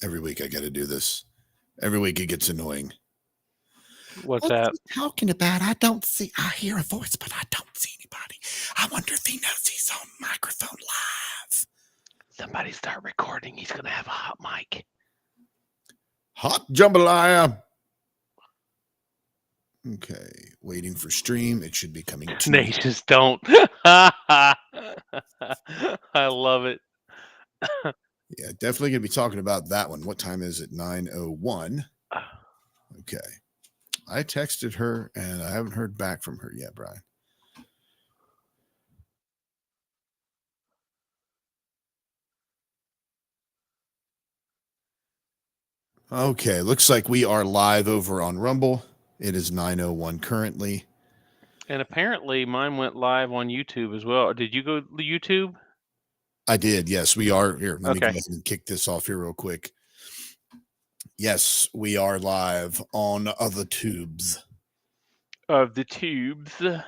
Every week I got to do this. Every week it gets annoying. What's that? he talking about? I hear a voice, but I don't see anybody. I wonder if he knows he's on microphone live. Somebody start recording. He's going to have a hot mic. Hot jambalaya. Okay, waiting for stream. It should be coming to me. Tenacious don't. I love it. Yeah, definitely going to be talking about that one. What time is it? 9:01. Okay. I texted her, and I haven't heard back from her yet, Brian. Okay, looks like we are live over on Rumble. It is 9:01 currently. And apparently mine went live on YouTube as well. Did you go to YouTube? I did, yes. We are here. Let me go Okay. ahead and kick this off here real quick. Yes, we are live on the tubes. Of the tubes. I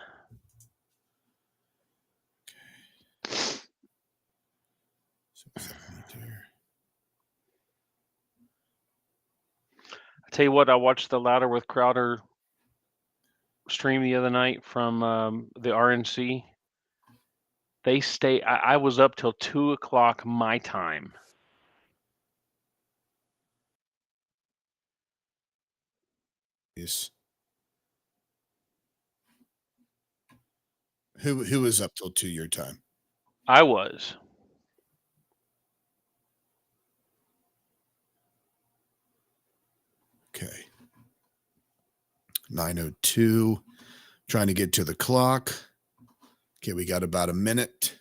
tell you what, I watched the Louder with Crowder stream the other night from the RNC. They stay. I was up till 2:00 my time. Yes. Who was up till 2 your time? I was. Okay. 9:02. Trying to get to the clock. Okay, we got about a minute.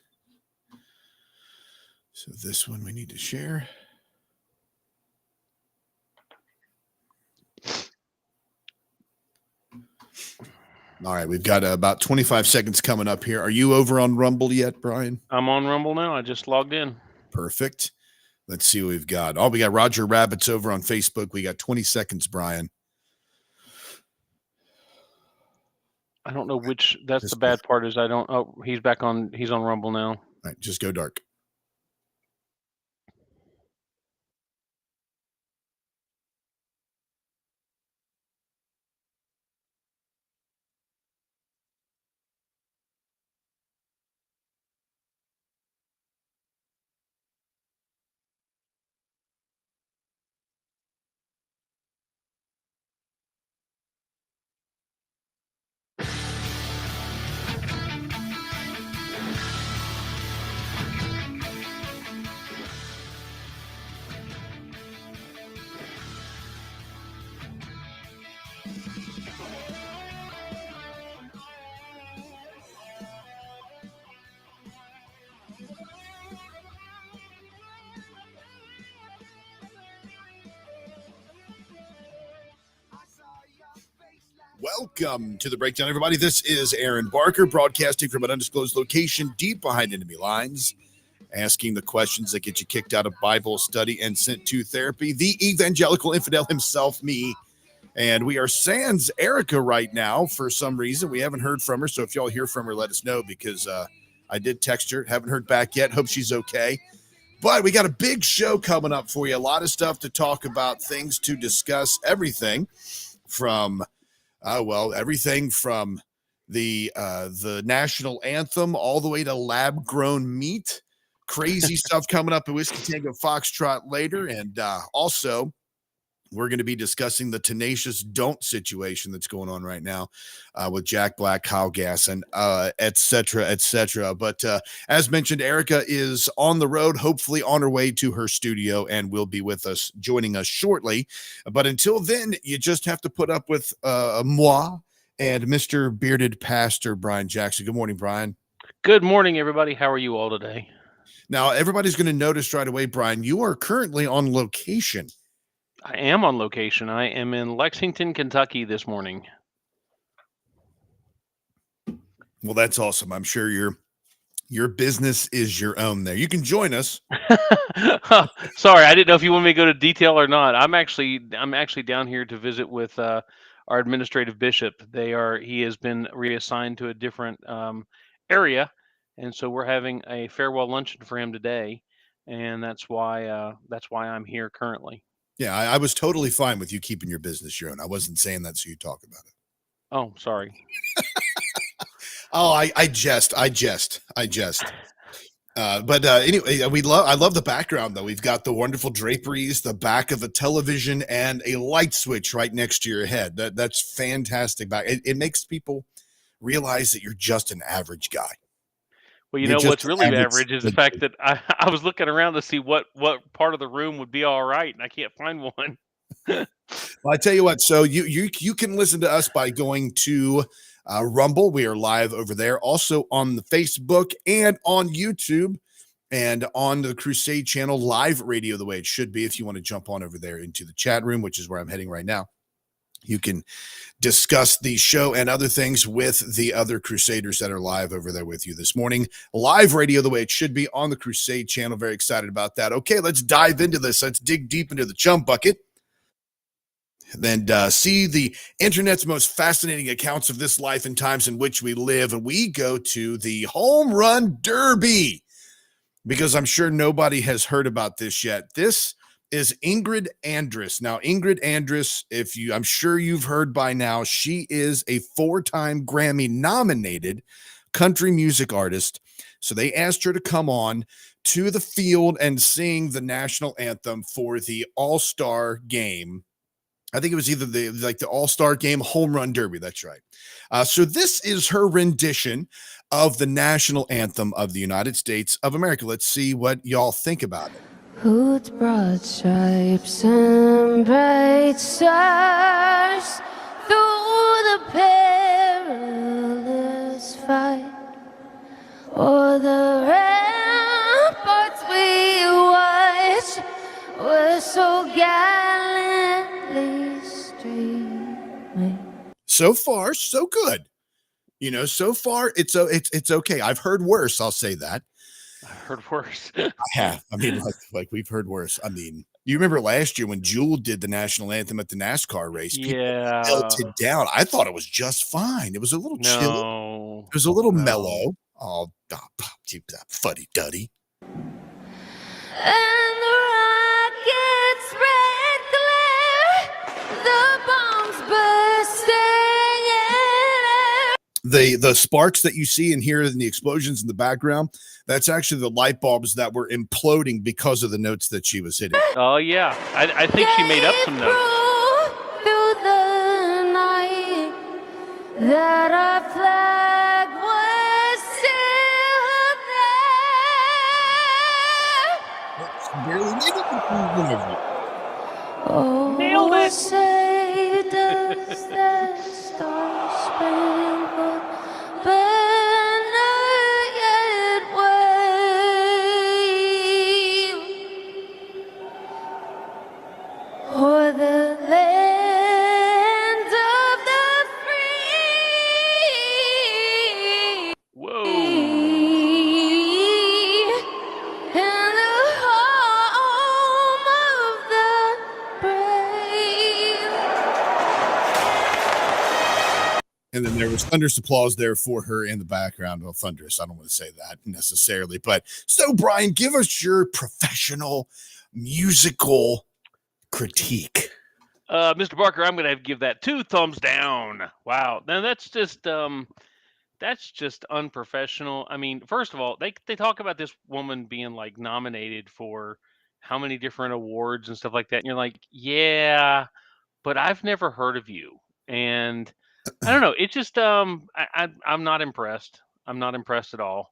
So this one we need to share. All right, we've got about 25 seconds coming up here. Are you over on Rumble yet, Brian? I'm on Rumble now. I just logged in. Perfect. Let's see what we've got. Oh, we got Roger Rabbits over on Facebook. We got 20 seconds, Brian. I don't know which. That's the bad part is I don't. Oh, he's back on. He's on Rumble now. All right, just go dark. Welcome to the breakdown, everybody. This is Aaron Barker broadcasting from an undisclosed location deep behind enemy lines, asking the questions that get you kicked out of Bible study and sent to therapy. The evangelical infidel himself, me. And we are sans Erica right now for some reason. We haven't heard from her. So if y'all hear from her, let us know, because I did text her. Haven't heard back yet. Hope she's okay. But we got a big show coming up for you. A lot of stuff to talk about, things to discuss, everything from everything from the national anthem all the way to lab-grown meat. Crazy stuff coming up at Whiskey Tango Foxtrot later. And also, we're going to be discussing the Tenacious DON'T situation that's going on right now with Jack Black, Kyle Gass, and et cetera, et cetera. But as mentioned, Erica is on the road, hopefully on her way to her studio, and will be with us, joining us shortly. But until then, you just have to put up with moi and Mr. Bearded Pastor Brian Jackson. Good morning, Brian. Good morning, everybody. How are you all today? Now, everybody's going to notice right away, Brian, you are currently on location. I am on location. I am in Lexington, Kentucky this morning. Well, that's awesome. I'm sure your business is your own there. You can join us. Sorry, I didn't know if you want me to go to detail or not. I'm actually down here to visit with our administrative bishop. He has been reassigned to a different area, and so we're having a farewell luncheon for him today. and that's why I'm here currently. Yeah, I was totally fine with you keeping your business your own. I wasn't saying that so you talk about it. Oh, sorry. Oh, I jest. But anyway, I love the background though. We've got the wonderful draperies, the back of a television, and a light switch right next to your head. That's fantastic. It makes people realize that you're just an average guy. Well, you You're know just what's an really average average is the fact that I was looking around to see what part of the room would be all right, and I can't find one. Well, I tell you what. So you can listen to us by going to Rumble. We are live over there, also on the Facebook and on YouTube, and on the Crusade channel, live radio the way it should be. If you want to jump on over there into the chat room, which is where I'm heading right now, you can discuss the show and other things with the other Crusaders that are live over there with you this morning. Live radio the way it should be on the Crusade channel. Very excited about that. Okay, let's dive into this. Let's dig deep into the chum bucket. Then see the internet's most fascinating accounts of this life and times in which we live. And we go to the Home Run Derby, because I'm sure nobody has heard about this yet. This is Ingrid Andress. Now, Ingrid Andress, I'm sure you've heard by now, she is a 4-time Grammy nominated country music artist. So they asked her to come on to the field and sing the national anthem for the All-Star game. I think it was either the All-Star Game Home Run Derby. That's right. So this is her rendition of the national anthem of the United States of America. Let's see what y'all think about it. Whose broad stripes and bright stars through the perilous fight, o'er the ramparts we watched were so gallantly streaming. So far, so good. So far it's okay. I've heard worse. I'll say that. I've heard worse. I have. I mean, like we've heard worse. I mean, you remember last year when Jewel did the national anthem at the NASCAR race? People melted down. I thought it was just fine. It was a little chill. It was a little mellow. Oh, fuddy duddy. And the rockets red glare, the bombs bursting in air. The sparks that you see and hear in the explosions in the background, that's actually the light bulbs that were imploding because of the notes that she was hitting. Oh, yeah. I think she made up some notes. Through the night, that our flag was still there. Barely made it. Oh, Nailed it. say does that star-spangled banner yet wave o'er the land of the free? Whoa. And the home of the brave. And then there was thunderous applause there for her in the background. Well, thunderous, I don't want to say that necessarily. But so, Brian, give us your professional musical critique. Mr. Barker, I'm going to give that 2 thumbs down. Wow. Now that's just unprofessional. I mean, first of all, they talk about this woman being like nominated for how many different awards and stuff like that. And you're like, yeah, but I've never heard of you. And I don't know. It's just I'm not impressed. I'm not impressed at all.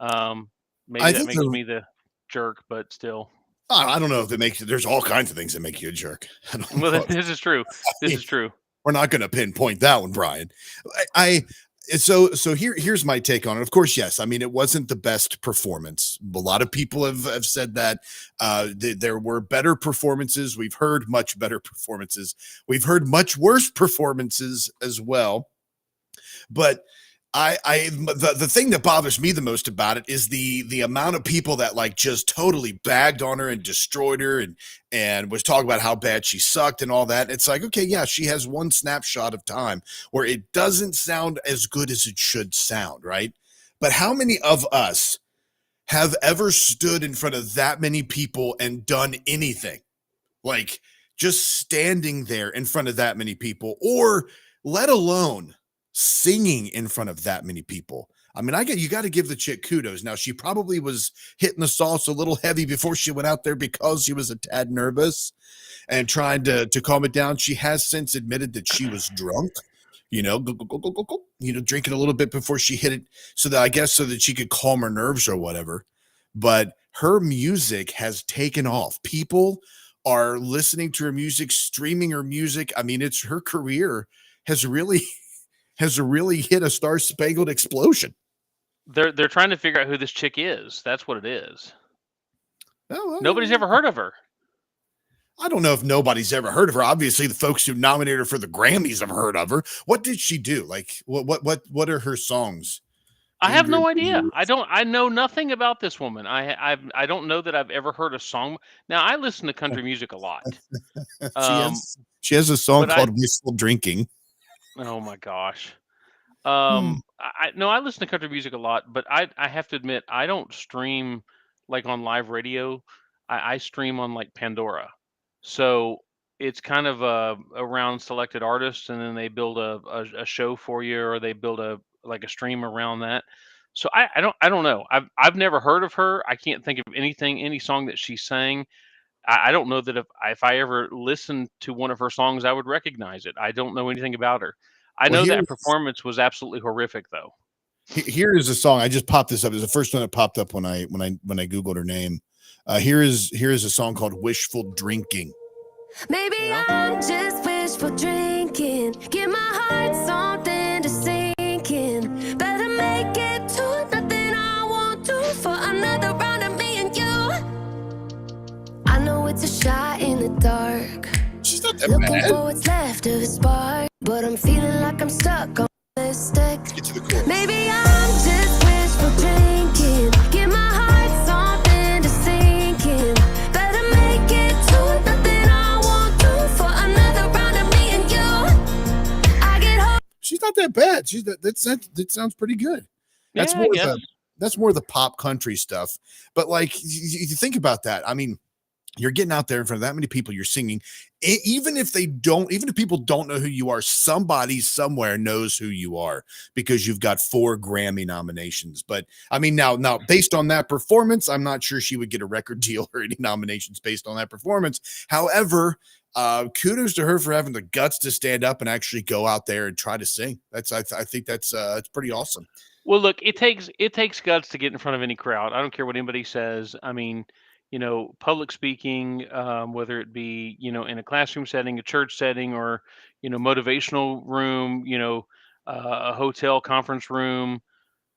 Maybe that makes me the jerk, but still. I don't know if it makes you. There's all kinds of things that make you a jerk. Well, this is true. This is true. We're not going to pinpoint that one, Brian. So here's my take on it. Of course, yes. I mean, it wasn't the best performance. A lot of people have said that there were better performances. We've heard much better performances. We've heard much worse performances as well. But the thing that bothers me the most about it is the amount of people that like just totally bagged on her and destroyed her and was talking about how bad she sucked and all that. It's like, okay, yeah, she has one snapshot of time where it doesn't sound as good as it should sound, right? But how many of us have ever stood in front of that many people and done anything. Like just standing there in front of that many people, or let alone singing in front of that many people. I mean, you got to give the chick kudos. Now, she probably was hitting the sauce a little heavy before she went out there because she was a tad nervous and trying to calm it down. She has since admitted that she was drunk, drinking a little bit before she hit it, so that she could calm her nerves or whatever. But her music has taken off. People are listening to her music, streaming her music. I mean, it's her career has really hit a star-spangled explosion. They're trying to figure out who this chick is. That's what it is. Oh, Nobody's ever heard of her. I don't know if nobody's ever heard of her. Obviously, the folks who nominated her for the Grammys have heard of her. What did she do? Like, what are her songs? I have no idea. I know nothing about this woman. I don't know that I've ever heard a song. Now, I listen to country music a lot. She has a song called Wistful Drinking. Oh my gosh. I listen to country music a lot, but I have to admit, I don't stream like on live radio. I stream on like Pandora. So it's kind of around selected artists, and then they build a show for you, or they build a stream around that. So I don't know. I've never heard of her. I can't think of any song that she sang. I don't know that if I ever listened to one of her songs, I would recognize it. I don't know anything about her. I know that performance was absolutely horrific, though. Here is a song. I just popped this up. It was the first one that popped up when I Googled her name. Here is a song called Wishful Drinking. Maybe I'm just wishful drinking. Give my heart something to sink in. Better make it to nothing I won't do for another round of me and you. I know it's a shot in the dark. She's not that Looking bad. for what's left of a spark, but I'm feeling like I'm stuck on this stick. Get to the chorus. Maybe I'm just wishful drinking. Give my heart something to sink in. Better make it to nothing I won't do for another round of me and you. I get home. She's not that bad. That sounds pretty good. That's more of the pop country stuff. But like you think about that. I mean, you're getting out there in front of that many people, you're singing. Even if people don't know who you are, somebody somewhere knows who you are because you've got 4 Grammy nominations. But I mean, now based on that performance, I'm not sure she would get a record deal or any nominations based on that performance. However, kudos to her for having the guts to stand up and actually go out there and try to sing. I think that's pretty awesome. Well, look, it takes guts to get in front of any crowd. I don't care what anybody says. I mean, public speaking, whether it be, in a classroom setting, a church setting, or, motivational room, a hotel conference room.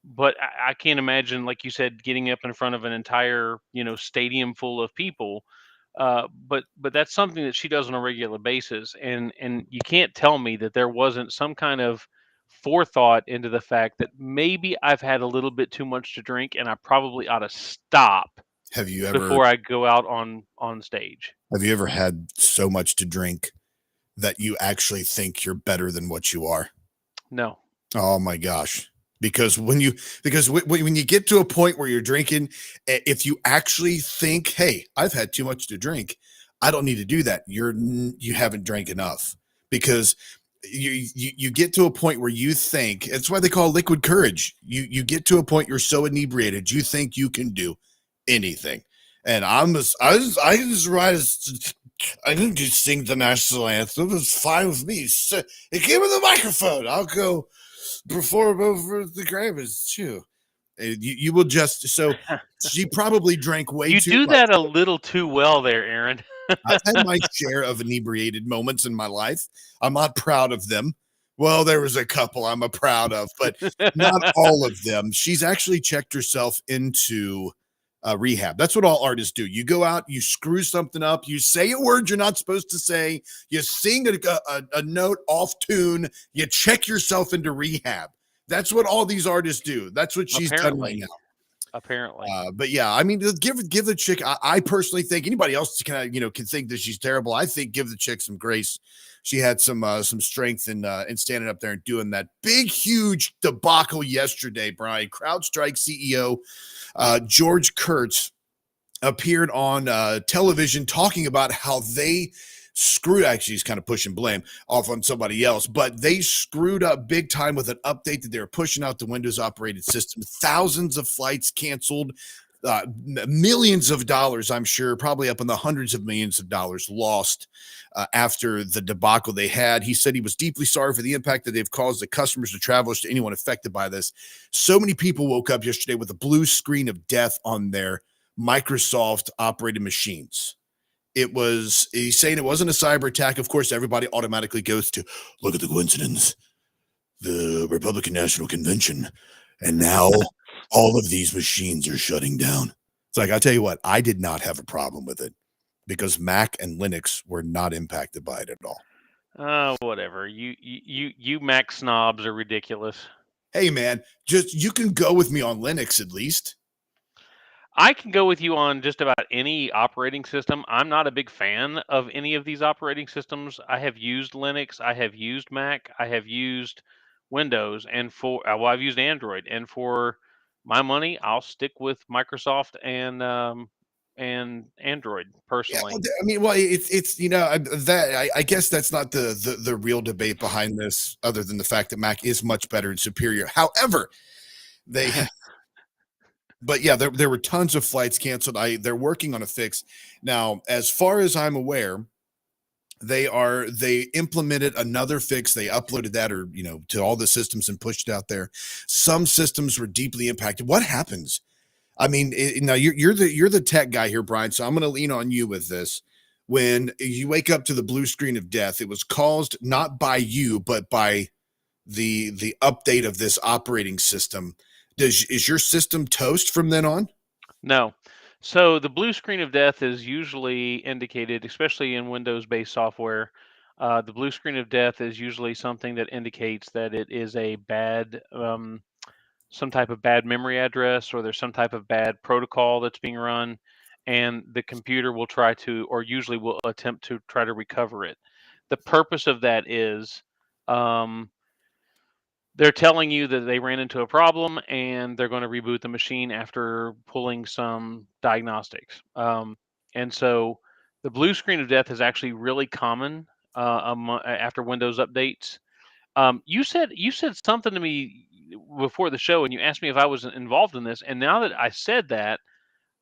But I can't imagine, like you said, getting up in front of an entire, stadium full of people. But that's something that she does on a regular basis. And you can't tell me that there wasn't some kind of forethought into the fact that maybe I've had a little bit too much to drink and I probably ought to stop. Have you ever, before I go out on stage? Have you ever had so much to drink that you actually think you're better than what you are? No. Oh my gosh. Because when you get to a point where you're drinking, if you actually think, hey, I've had too much to drink, I don't need to do that. You haven't drank enough, because you get to a point where you think, it's why they call it liquid courage. You get to a point you're so inebriated, you think you can do anything. And I can just sing the national anthem. It's fine with me. So, give me the microphone. I'll go perform over the Grammys too. You will just, so she probably drank way too much. You do that a little too well there, Aaron. I've had my share of inebriated moments in my life. I'm not proud of them. Well, there was a couple I'm proud of, but not all of them. She's actually checked herself into rehab. That's what all artists do. You go out, you screw something up, you say a word you're not supposed to say, you sing a note off tune, you check yourself into rehab. That's what all these artists do. That's what she's done right now. apparently. But yeah, I mean, give the chick. I personally think anybody else can think that she's terrible. I think give the chick some grace. She had some strength in standing up there and doing that big, huge debacle yesterday. Brian, CrowdStrike CEO George Kurtz appeared on television talking about how they screwed. Actually, he's kind of pushing blame off on somebody else, but they screwed up big time with an update that they were pushing out the Windows operating system. Thousands of flights canceled, millions of dollars, I'm sure, probably up in the hundreds of millions of dollars lost after the debacle they had. He said he was deeply sorry for the impact that they've caused the customers, the travelers, to anyone affected by this. So many people woke up yesterday with a blue screen of death on their Microsoft operated machines. He's saying it wasn't a cyber attack. Of course, everybody automatically goes to look at the coincidence, the Republican National Convention, and now all of these machines are shutting down. It's like, I tell you what, I did not have a problem with it because Mac and Linux were not impacted by it at all. Whatever. You Mac snobs are ridiculous. Hey man, just you can go with me on Linux at least. I can go with you on just about any operating system. I'm not a big fan of any of these operating systems. I have used Linux, I have used Mac, I have used Windows, and I've used Android. And for my money, I'll stick with Microsoft and Android Yeah, personally. I mean, well, it's I guess that's not the real debate behind this, other than the fact that Mac is much better and superior. However, they but yeah, there were tons of flights canceled. They're working on a fix now. As far as I'm aware, they implemented another fix. They uploaded that, or to all the systems and pushed it out there. Some systems were deeply impacted. What happens? I mean, now you're the tech guy here, Brian. So I'm going to lean on you with this. When you wake up to the blue screen of death, it was caused not by you, but by the update of this operating system. Is your system toast from then on? No. So the blue screen of death is usually indicated, especially in Windows-based software. The blue screen of death is usually something that indicates that it is a bad, some type of bad memory address, or there's some type of bad protocol that's being run, and the computer will try to, or usually will attempt to try to recover it. The purpose of that is, um, they're telling you that they ran into a problem and they're going to reboot the machine after pulling some diagnostics. And so the blue screen of death is actually really common after Windows updates. You said something to me before the show, and you asked me if I was involved in this. And now that I said that,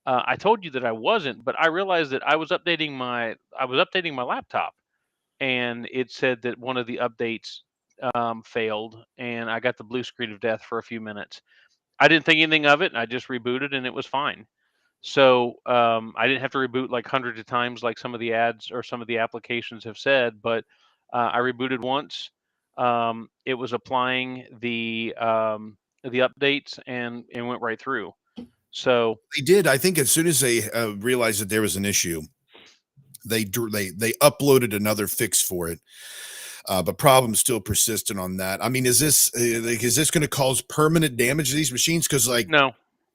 I told you that I wasn't, but I realized that I was updating my laptop, and it said that one of the updates failed, and I got the blue screen of death for a few minutes. I didn't think anything of it. I just rebooted, and it was fine. So I didn't have to reboot like hundreds of times, like some of the ads or some of the applications have said. But I rebooted once. It was applying the updates, and went right through. So They did. I think as soon as they realized that there was an issue, they uploaded another fix for it. But problems still persistent on that. I mean, is this going to cause permanent damage to these machines? Because no,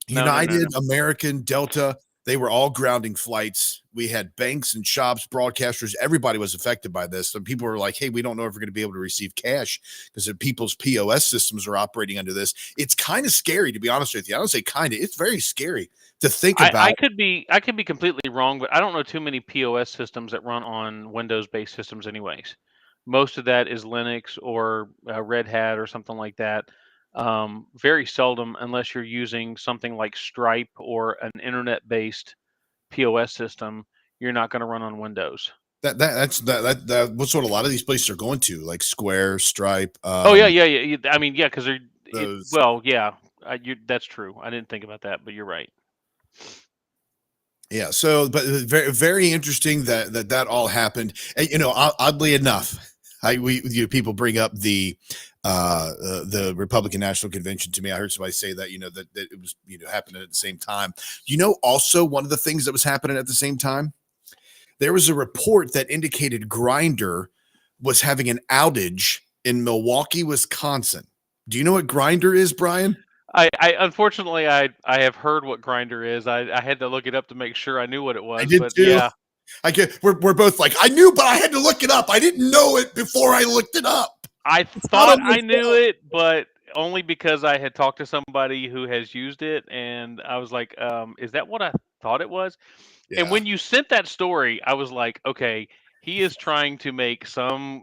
United, no. American, Delta, they were all grounding flights. We had banks and shops, broadcasters. Everybody was affected by this. So people were like, hey, we don't know if we're going to be able to receive cash because people's POS systems are operating under this. It's kind of scary, to be honest with you. I don't say kind of. It's very scary to think about. I could be completely wrong, but I don't know too many POS systems that run on Windows-based systems, anyways. Most of that is Linux or Red Hat or something like that. Very seldom, unless you're using something like Stripe or an internet-based POS system, you're not going to run on Windows. That's what's what a lot of these places are going to, like Square, Stripe. Oh yeah. I mean, yeah, because Those. well, yeah, that's true. I didn't think about that, but you're right. Yeah. So, but very, very interesting that all happened. And, oddly enough, people bring up the Republican National Convention to me. I heard somebody say that, that it was, happening at the same time. Also one of the things that was happening at the same time, there was a report that indicated Grindr was having an outage in Milwaukee, Wisconsin. Do you know what Grindr is, Brian? I unfortunately I have heard what Grinder is. I had to look it up to make sure I knew what it I was. did But too. yeah, We're both like, I knew, but I had to look it up. I didn't know it before I looked it up. I It's not thought on my I knew phone. it, but only because I had talked to somebody who has used it, and I was like, "Is that what I thought it was?" And Yeah. when you sent that story, I was like, "Okay, he is trying to make some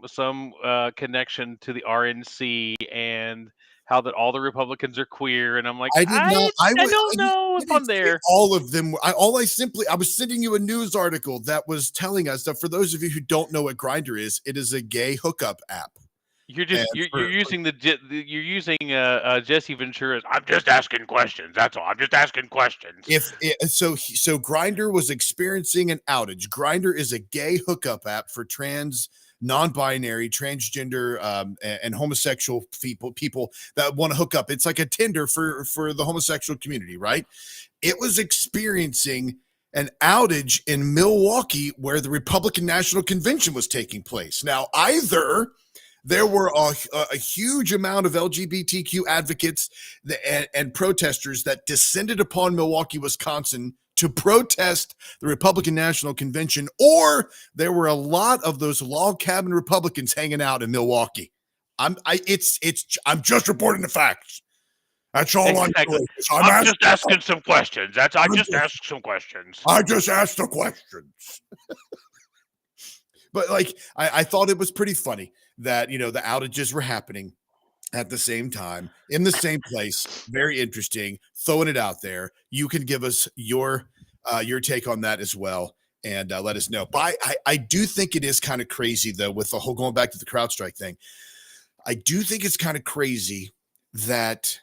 connection to the RNC and how that all the Republicans are queer." And I'm like, I did not. I don't know I if I'm didn't say there. all of them. I was sending you a news article that was telling us that for those of you who don't know what Grinder is, it is a gay hookup app. You're And just you're using you're using Jesse Ventura's. I'm just asking questions. That's all. I'm just asking questions. so Grinder was experiencing an outage. Grinder is a gay hookup app for trans, non-binary, transgender, and homosexual people that want to hook up. It's like a Tinder for the homosexual community, right? It was experiencing an outage in Milwaukee where the Republican National Convention was taking place. Now, either there were a huge amount of LGBTQ advocates and protesters that descended upon Milwaukee, Wisconsin to protest the Republican National Convention, or there were a lot of those log cabin Republicans hanging out in Milwaukee. I'm just reporting the facts. That's all I'm Exactly. doing. I'm just asking some questions. I just asked some questions. I just asked the questions. But like, I thought it was pretty funny that, the outages were happening at the same time in the same place. Very interesting. Throwing it out there. You can give us your take on that as well, and let us know. But I do think it is kind of crazy though, with the whole going back to the CrowdStrike thing. I do think it's kind of crazy that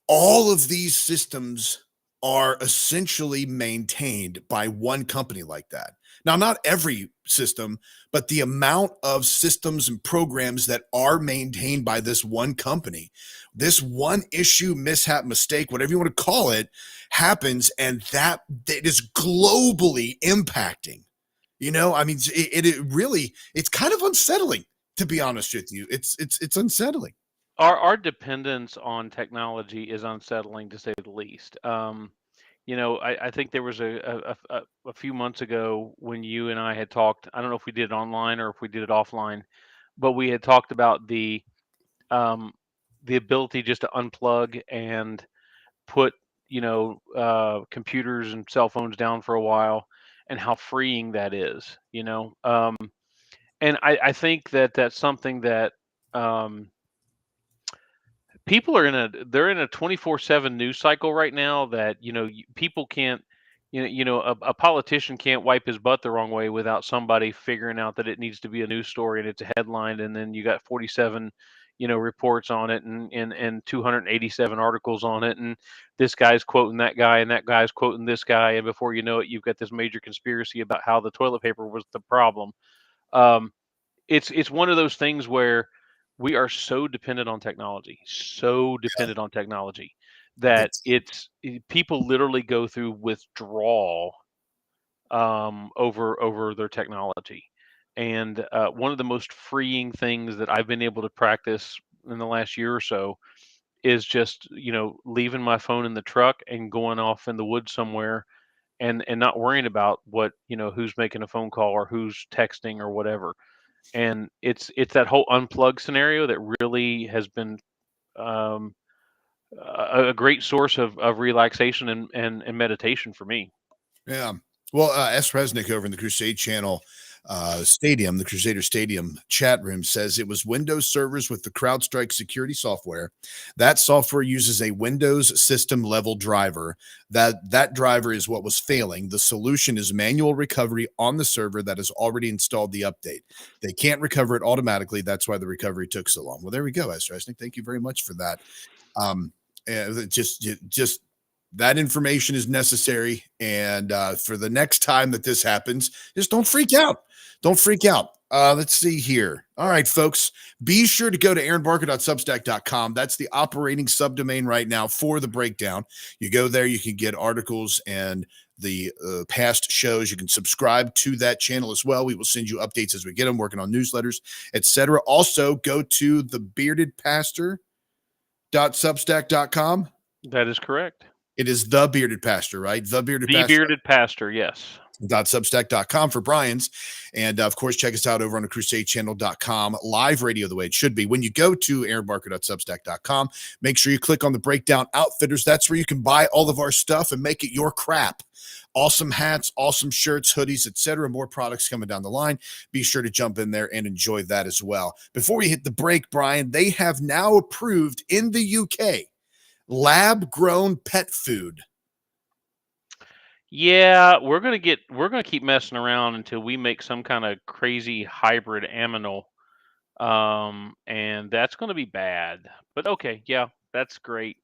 all of these systems are essentially maintained by one company like that. Now, not every system, but the amount of systems and programs that are maintained by this one company, this one issue, mishap, mistake, whatever you want to call it, happens, and that it is globally impacting. I mean, it really, it's kind of unsettling, to be honest with you. It's unsettling. Our dependence on technology is unsettling to say the least. I think there was a few months ago when you and I had talked. I don't know if we did it online or if we did it offline, but we had talked about um, the ability just to unplug and put computers and cell phones down for a while, and how freeing that is. And I think that that's something that people are they're in a 24/7 news cycle right now that people can't a politician can't wipe his butt the wrong way without somebody figuring out that it needs to be a news story and it's a headline, and then you got 47 reports on it, and 287 articles on it, and this guy's quoting that guy and that guy's quoting this guy, and before you know it you've got this major conspiracy about how the toilet paper was the problem. um, it's one of those things where we are so dependent on technology, that It's people literally go through withdrawal over their technology. And one of the most freeing things that I've been able to practice in the last year or so is just leaving my phone in the truck and going off in the woods somewhere, and not worrying about what who's making a phone call or who's texting or whatever. And it's that whole unplug scenario that really has been um, a great source of relaxation and meditation for me. Yeah. Well, S. Resnick over in the Crusade channel stadium, the Crusader Stadium chat room says it was Windows servers with the CrowdStrike security software. That software uses a Windows system level driver. That driver is what was failing. The solution is manual recovery on the server that has already installed the update. They can't recover it automatically. That's why the recovery took so long. Well, there we go, S. Resnick. Thank you very much for that. Just that information is necessary. And for the next time that this happens, just don't freak out. Don't freak out. Let's see here. All right, folks, be sure to go to aaronbarker.substack.com. That's the operating subdomain right now for the breakdown. You go there, you can get articles and the past shows. You can subscribe to that channel as well. We will send you updates as we get them, working on newsletters, etc. Also, go to the beardedpastor.substack.com. That is correct. It is The Bearded Pastor, right? The Bearded The Pastor. Bearded Pastor, yes. .substack.com for Bryan's. And of course, check us out over on the crusadechannel.com, live radio the way it should be. When you go to aaronbarker.substack.com, make sure you click on the Breakdown Outfitters. That's where you can buy all of our stuff and make it your crap. Awesome hats, awesome shirts, hoodies, etc. More products coming down the line. Be sure to jump in there and enjoy that as well. Before we hit the break, Bryan, they have now approved in the UK lab-grown pet food. Yeah, we're gonna keep messing around until we make some kind of crazy hybrid aminal, and that's gonna be bad. But okay, yeah, that's great.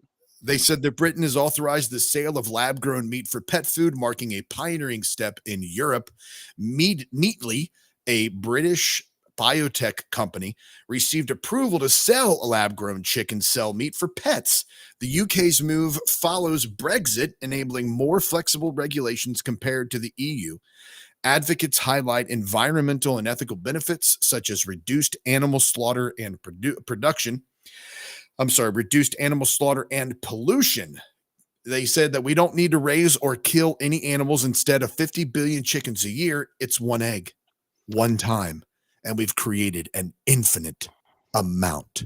They said that Britain has authorized the sale of lab-grown meat for pet food, marking a pioneering step in Europe. Meatly, a British biotech company, received approval to sell a lab-grown chicken cell meat for pets. The UK's move follows Brexit, enabling more flexible regulations compared to the EU. Advocates highlight environmental and ethical benefits, such as reduced animal slaughter and reduced animal slaughter and pollution. They said that we don't need to raise or kill any animals. Instead of 50 billion chickens a year, it's one egg, one time. And we've created an infinite amount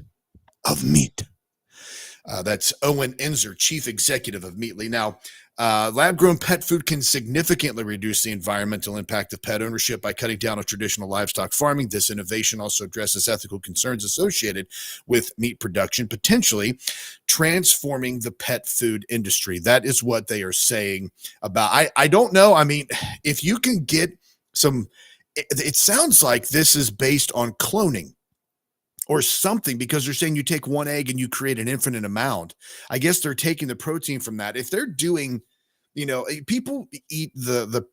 of meat. That's Owen Enzer, chief executive of Meatly. Now, lab-grown pet food can significantly reduce the environmental impact of pet ownership by cutting down on traditional livestock farming. This innovation also addresses ethical concerns associated with meat production, potentially transforming the pet food industry. That is what they are saying about. I don't know. I mean, if you can get some, it sounds like this is based on cloning or something, because they're saying you take one egg and you create an infinite amount. I guess they're taking the protein from that. If they're doing, people eat the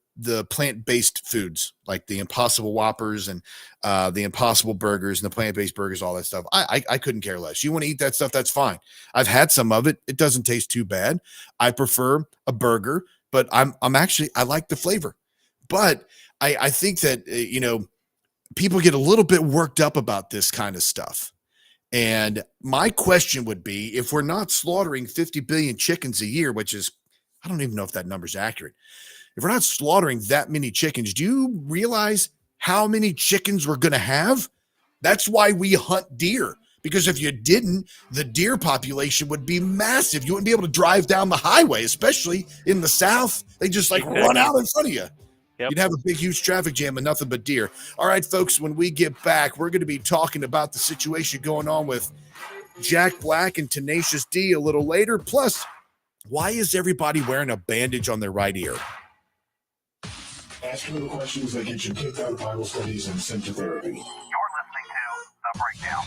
plant-based foods like the Impossible Whoppers and the Impossible Burgers and the plant-based burgers, all that stuff. I couldn't care less. You want to eat that stuff, that's fine. I've had some of it. It doesn't taste too bad. I prefer a burger, but I like the flavor. But I think that, people get a little bit worked up about this kind of stuff. And my question would be, if we're not slaughtering 50 billion chickens a year, which is, I don't even know if that number's accurate. If we're not slaughtering that many chickens, do you realize how many chickens we're going to have? That's why we hunt deer. Because if you didn't, the deer population would be massive. You wouldn't be able to drive down the highway, especially in the South. They just run out in front of you. Yep. You'd have a big, huge traffic jam and nothing but deer. All right, folks, when we get back, we're going to be talking about the situation going on with Jack Black and Tenacious D a little later. Plus, why is everybody wearing a bandage on their right ear? Asking the questions that get you kicked out of Bible studies and sent to therapy. You're listening to The Breakdown.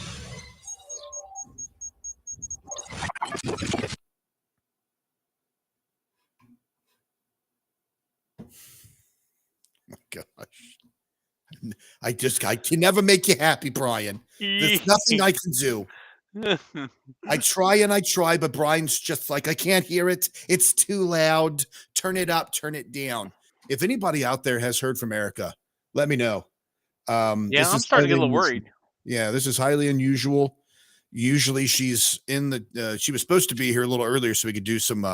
Gosh. I can never make you happy, Bryan. There's nothing I can do. I try, but Bryan's just like, I can't hear it. It's too loud. Turn it up, turn it down. If anybody out there has heard from Erica, let me know. I'm starting to get a little worried. Yeah, this is highly unusual. Usually she's in she was supposed to be here a little earlier so we could do some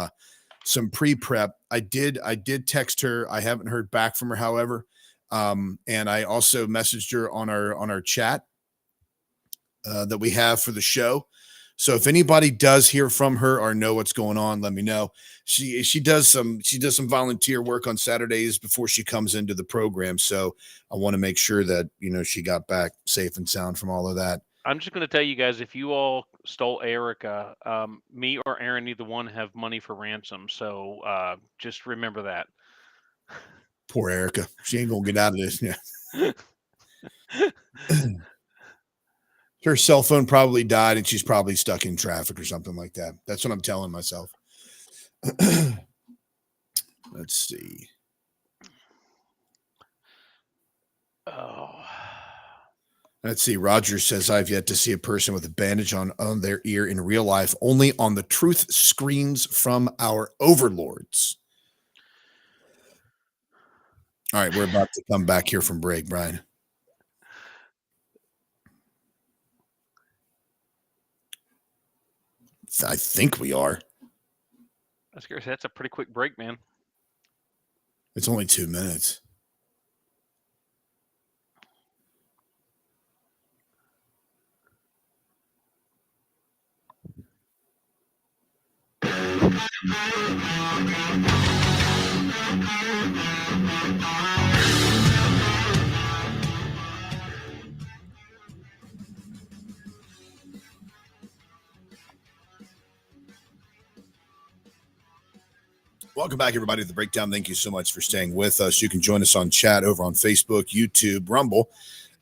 pre-prep. I did text her. I haven't heard back from her, however. And I also messaged her on our chat that we have for the show. So if anybody does hear from her or know what's going on, let me know. She does some volunteer work on Saturdays before she comes into the program. So I want to make sure that, she got back safe and sound from all of that. I'm just going to tell you guys, if you all stole Erica, me or Aaron, neither one have money for ransom. So just remember that. Poor Erica. She ain't going to get out of this. Yeah. Her cell phone probably died and she's probably stuck in traffic or something like that. That's what I'm telling myself. Let's see. Oh. Let's see. Roger says, I've yet to see a person with a bandage on their ear in real life, only on the truth screens from our overlords. All right, we're about to come back here from break, Bryan. I think we are. I was curious. That's a pretty quick break, man. It's only 2 minutes. Welcome back, everybody, to the Breakdown. Thank you so much for staying with us. You can join us on chat over on Facebook, YouTube, Rumble,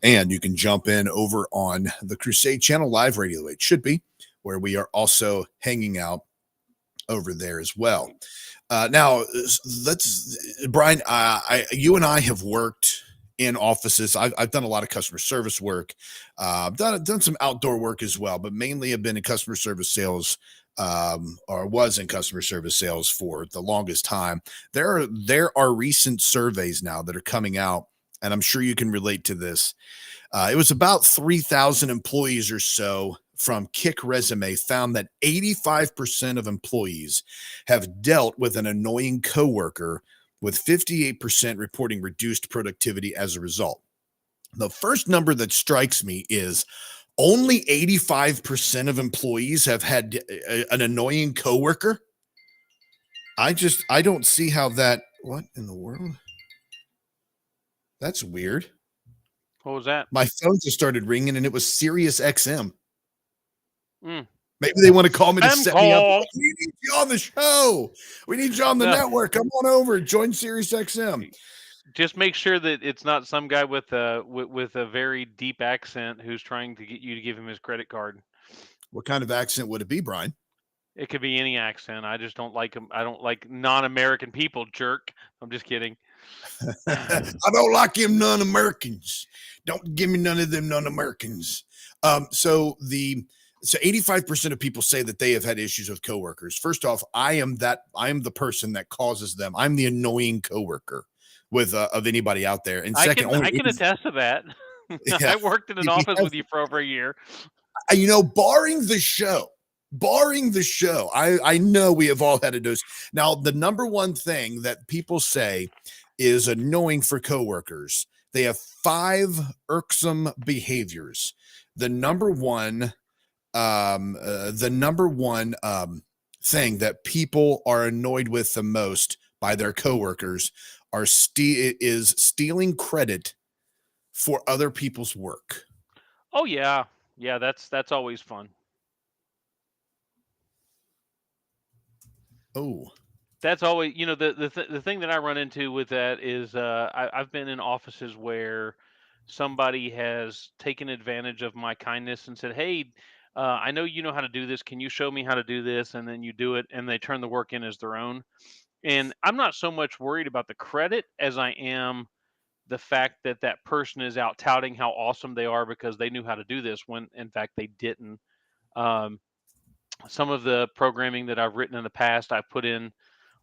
and you can jump in over on the Crusade Channel Live Radio. It should be where we are also hanging out over there as well. Now, let's, Bryan, you and I have worked in offices. I've done a lot of customer service work. I've done some outdoor work as well, but mainly have been in customer service sales, or was in customer service sales for the longest time. There are recent surveys now that are coming out, and I'm sure you can relate to this. It was about 3,000 employees or so from Kick Resume found that 85% of employees have dealt with an annoying coworker, with 58% reporting reduced productivity as a result. The first number that strikes me is only 85% of employees have had an annoying coworker. I don't see how that, what in the world? That's weird. What was that? My phone just started ringing and it was Sirius XM. Mm. Maybe they want to call me to Spam set me up. call. We need you on the show. We need you on the No. network. Come on over. Join Sirius XM. Just make sure that it's not some guy with a very deep accent who's trying to get you to give him his credit card. What kind of accent would it be, Bryan? It could be any accent. I just don't like him. I don't like non-American people, jerk. I'm just kidding. I don't like them non-Americans. Don't give me none of them non-Americans. So 85% of people say that they have had issues with coworkers. First off, I am the person that causes them. I'm the annoying coworker with of anybody out there. And second, I can attest to that. Yeah. I worked in an office with you for over a year. Barring the show, I know we have all had a dose. Now, the number one thing that people say is annoying for coworkers. They have 5 irksome behaviors. The number one thing that people are annoyed with the most by their coworkers is stealing credit for other people's work. Oh yeah, that's always fun. Oh, That's always, the thing that I run into with that is I've been in offices where somebody has taken advantage of my kindness and said, "Hey, I know you know how to do this. Can you show me how to do this?" And then you do it, and they turn the work in as their own. And I'm not so much worried about the credit as I am the fact that that person is out touting how awesome they are because they knew how to do this when in fact they didn't. Um, some of the programming that I've written in the past, I put in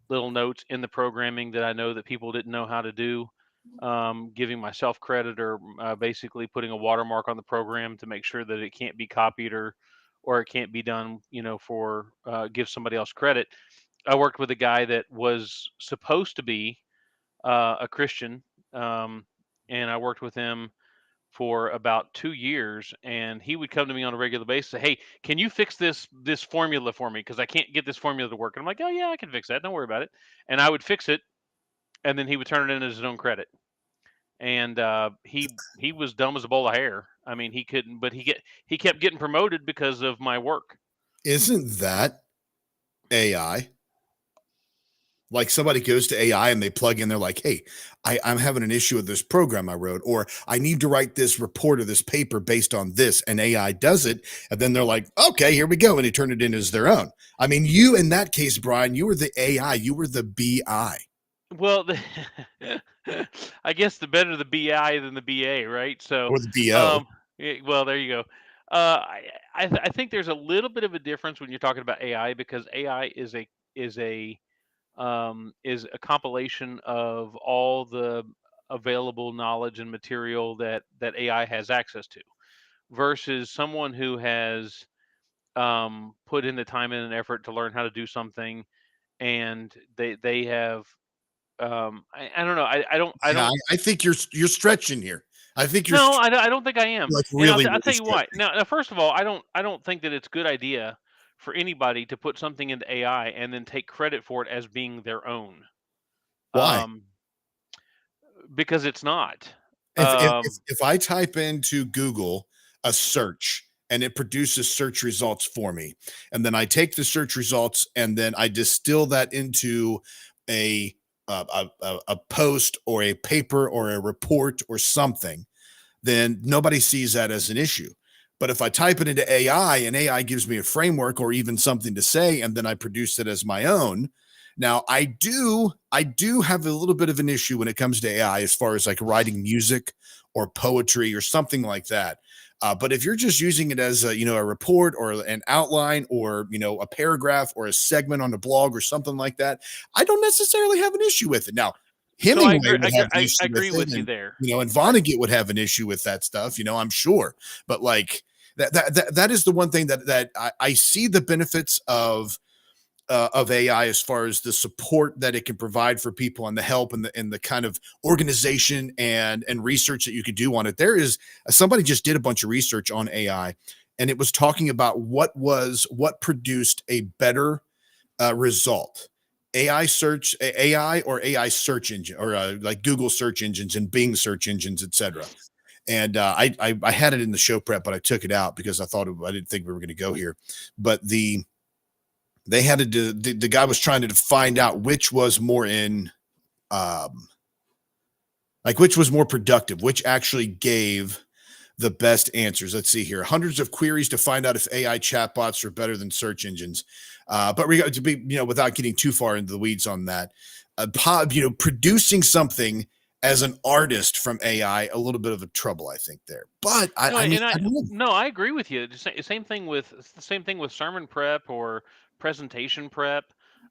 little notes in the programming that I know that people didn't know how to do, giving myself credit or basically putting a watermark on the program to make sure that it can't be copied or it can't be done, for give somebody else credit. I worked with a guy that was supposed to be a Christian, and I worked with him for about 2 years, and he would come to me on a regular basis, say, "Hey, can you fix this formula for me? Because I can't get this formula to work." And I'm like, "Oh yeah, I can fix that. Don't worry about it." And I would fix it, and then he would turn it in as his own credit. And he was dumb as a bowl of hair. I mean, he couldn't, but he kept getting promoted because of my work. isn't that AI? Like somebody goes to AI and they plug in, they're like, "Hey, I'm having an issue with this program I wrote, or I need to write this report or this paper based on this," and AI does it. And then they're like, "Okay, here we go." And they turn it in as their own. I mean, you, in that case, Bryan, you were the AI, you were the BI. Well, I guess the better the BI than the BA, right? So, Or the BO. well, there you go. I think there's a little bit of a difference when you're talking about AI because AI is a is a compilation of all the available knowledge and material that AI has access to, versus someone who has put in the time and effort to learn how to do something and they have I don't know. I Yeah, don't. I think you're stretching here. I think you're No, I don't think I am. like And really, I'll really tell you why. stretching. Now, first of all, I don't think that it's a good idea for anybody to put something into AI and then take credit for it as being their own. Why? Um, because it's not. If I type into Google a search and it produces search results for me, and then I take the search results and then I distill that into a a post or a paper or a report or something, then nobody sees that as an issue. But if I type it into AI and AI gives me a framework or even something to say, and then I produce it as my own. Now I do have a little bit of an issue when it comes to AI as far as like writing music or poetry or something like that. But if you're just using it as a report or an outline or a paragraph or a segment on a blog or something like that, I don't necessarily have an issue with it. Now, So I Hemingway agree. would have an I issue with agree it, with you there. and Vonnegut would have an issue with that stuff, I'm sure. But like that is the one thing that I see the benefits of AI as far as the support that it can provide for people and the help and the kind of organization and research that you could do on it. There is somebody just did a bunch of research on AI, and it was talking about what produced a better result. AI or AI search engine or like Google search engines and Bing search engines, etc. And I had it in the show prep, but I took it out because I didn't think we were going to go here. But they had to do the guy was trying to find out which was more um which was more productive, which actually gave the best answers. Let's see here. Hundreds of queries to find out if AI chatbots are better than search engines. But we got to be, without getting too far into the weeds on that, producing something as an artist from AI, a little bit of a trouble, I think there. But No, I mean, and I don't know. no, I agree with you. Same thing with it's the same thing with sermon prep or presentation prep.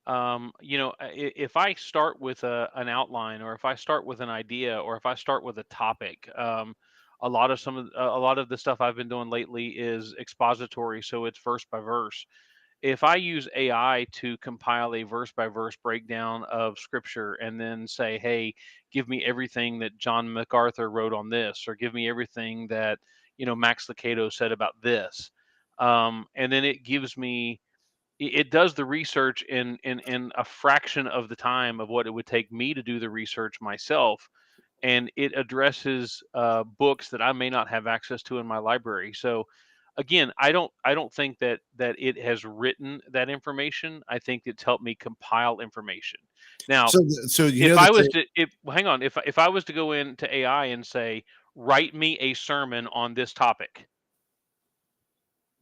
If I start with an outline, or if I start with an idea, or if I start with a topic, a lot of the stuff I've been doing lately is expository, so it's verse by verse. If I use AI to compile a verse by verse breakdown of scripture and then say, hey, give me everything that John MacArthur wrote on this, or give me everything that, Max Lucado said about this. And then it gives me, it does the research in a fraction of the time of what it would take me to do the research myself, and it addresses books that I may not have access to in my library. So again, I don't think that it has written that information. I think it's helped me compile information. Now, So you if know I that was to if hang on, if I was to go into AI and say, write me a sermon on this topic,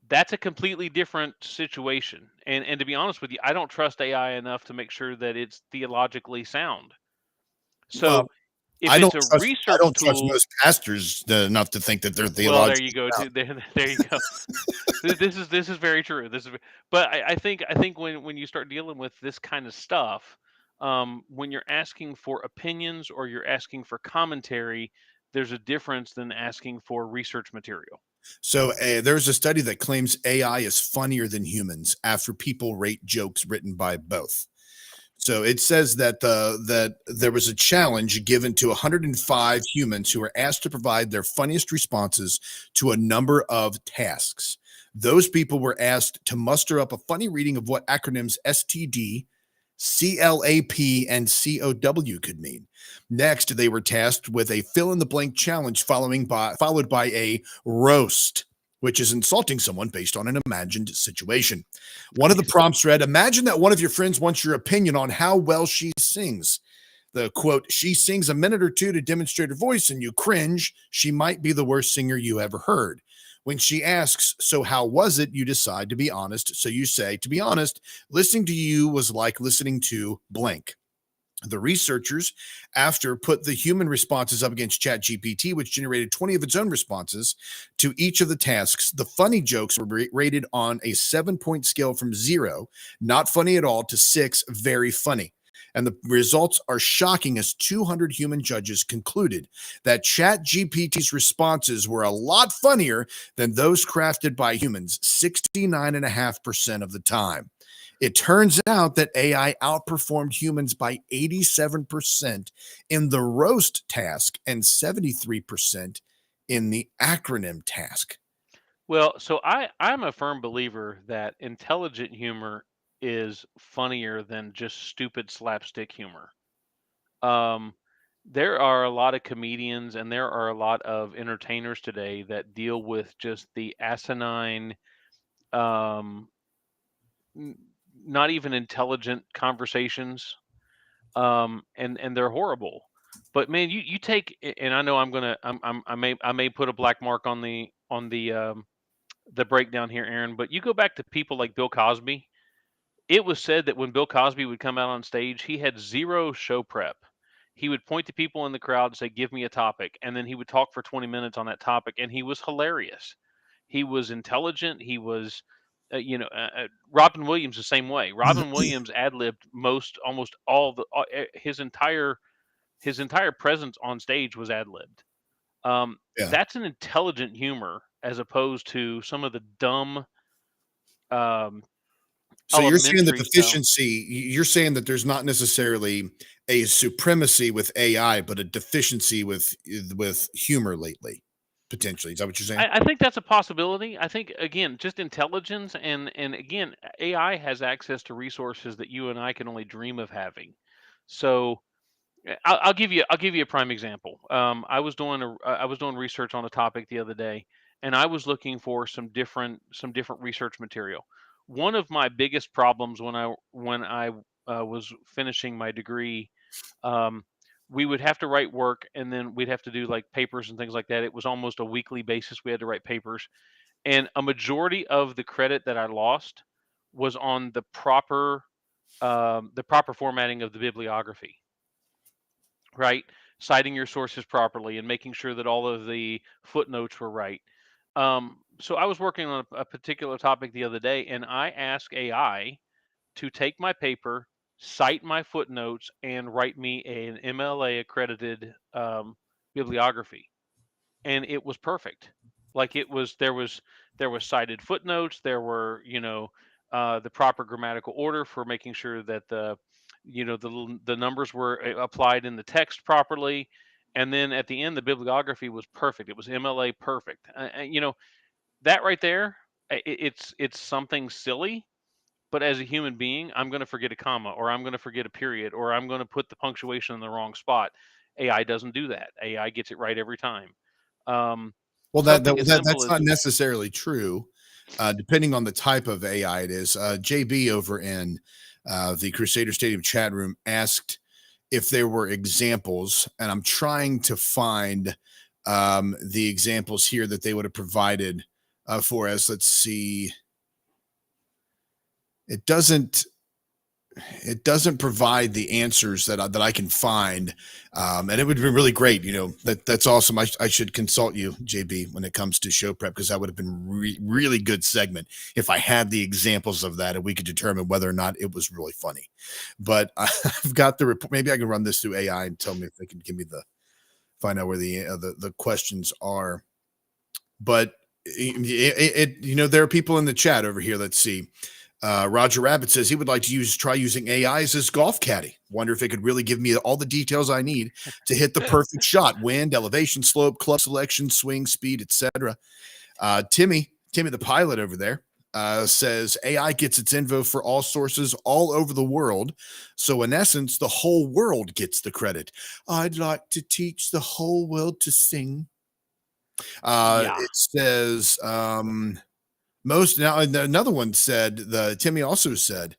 that's a completely different situation. And to be honest with you, I don't trust AI enough to make sure that it's theologically sound. well, So if it's a I research don't trust tool, most pastors enough to think that they're well, there you theologically go. sound. There you go. This is very true. But I think when you start dealing with this kind of stuff, when you're asking for opinions or you're asking for commentary, there's a difference than asking for research material. So there's a study that claims AI is funnier than humans after people rate jokes written by both. So it says that that there was a challenge given to 105 humans who were asked to provide their funniest responses to a number of tasks. Those people were asked to muster up a funny reading of what acronyms STD, CLAP, and COW could mean. Next, they were tasked with a fill in the blank challenge followed by a roast, which is insulting someone based on an imagined situation. One of the Nice. prompts read, imagine that one of your friends wants your opinion on how well she sings. The quote, she sings a minute or two to demonstrate her voice and you cringe. She might be the worst singer you ever heard. When she asks, so how was it? You decide to be honest. So you say, to be honest, listening to you was like listening to blank. The researchers, after put the human responses up against ChatGPT, which generated 20 of its own responses to each of the tasks, the funny jokes were rated on a 7-point scale from 0, not funny at all, to 6, very funny. And the results are shocking as 200 human judges concluded that ChatGPT's responses were a lot funnier than those crafted by humans 69.5% of the time. It turns out that AI outperformed humans by 87% in the roast task and 73% in the acronym task. Well, so I'm a firm believer that intelligent humor is funnier than just stupid slapstick humor. Um, there are a lot of comedians and there are a lot of entertainers today that deal with just the asinine, um, n- not even intelligent conversations, and they're horrible. But man, you take, and I know I may put a black mark on the breakdown here, Aaron. But you go back to people like Bill Cosby. It was said that when Bill Cosby would come out on stage, he had zero show prep. He would point to people in the crowd and say, "Give me a topic," and then he would talk for 20 minutes on that topic, and he was hilarious. He was intelligent. He was, Robin Williams the same way. Robin Williams ad libbed almost all his entire presence on stage was ad libbed. Yeah. That's an intelligent humor as opposed to some of the dumb, um, So you're saying that elementary style. you're saying that there's not necessarily a supremacy with AI, but a deficiency with humor lately, potentially. Is that what you're saying? I think that's a possibility. I think again, just intelligence and again, AI has access to resources that you and I can only dream of having. So I'll give you a prime example. I was doing research on a topic the other day, and I was looking for some different research material. One of my biggest problems when I was finishing my degree, um, we would have to write work, and then we'd have to do like papers and things like that. It was almost a weekly basis. We had to write papers, and a majority of the credit that I lost was on the proper formatting of the bibliography, right? Citing your sources properly and making sure that all of the footnotes were right. So I was working on a particular topic the other day, and I asked AI to take my paper, cite my footnotes, and write me an MLA accredited bibliography, and it was perfect. Like there was cited footnotes, there were the proper grammatical order for making sure that the numbers were applied in the text properly, and then at the end the bibliography was perfect. It was MLA perfect. That right there, it's something silly, but as a human being, I'm going to forget a comma, or I'm going to forget a period, or I'm going to put the punctuation in the wrong spot. AI doesn't do that. AI gets it right every time. Um, Well, something as simple that's as not necessarily true. Depending on the type of AI it is. JB over in the Crusader Stadium chat room asked if there were examples, and I'm trying to find the examples here that they would have provided for us. Let's see. It doesn't provide the answers that I can find, and it would be really great. That's awesome. I should consult you, JB, when it comes to show prep, because that would have been really good segment if I had the examples of that and we could determine whether or not it was really funny. But I've got the report. Maybe I can run this through AI and tell me if they can give me find out where the questions are. But there are people in the chat over here. Let's see. Roger Rabbit says he would like to try using AI as his golf caddy. Wonder if it could really give me all the details I need to hit the perfect shot: wind, elevation, slope, club selection, swing speed, etc. Timmy, the pilot over there, says AI gets its info for all sources all over the world. So in essence, the whole world gets the credit. I'd like to teach the whole world to sing. yeah. It says another one said, Timmy also said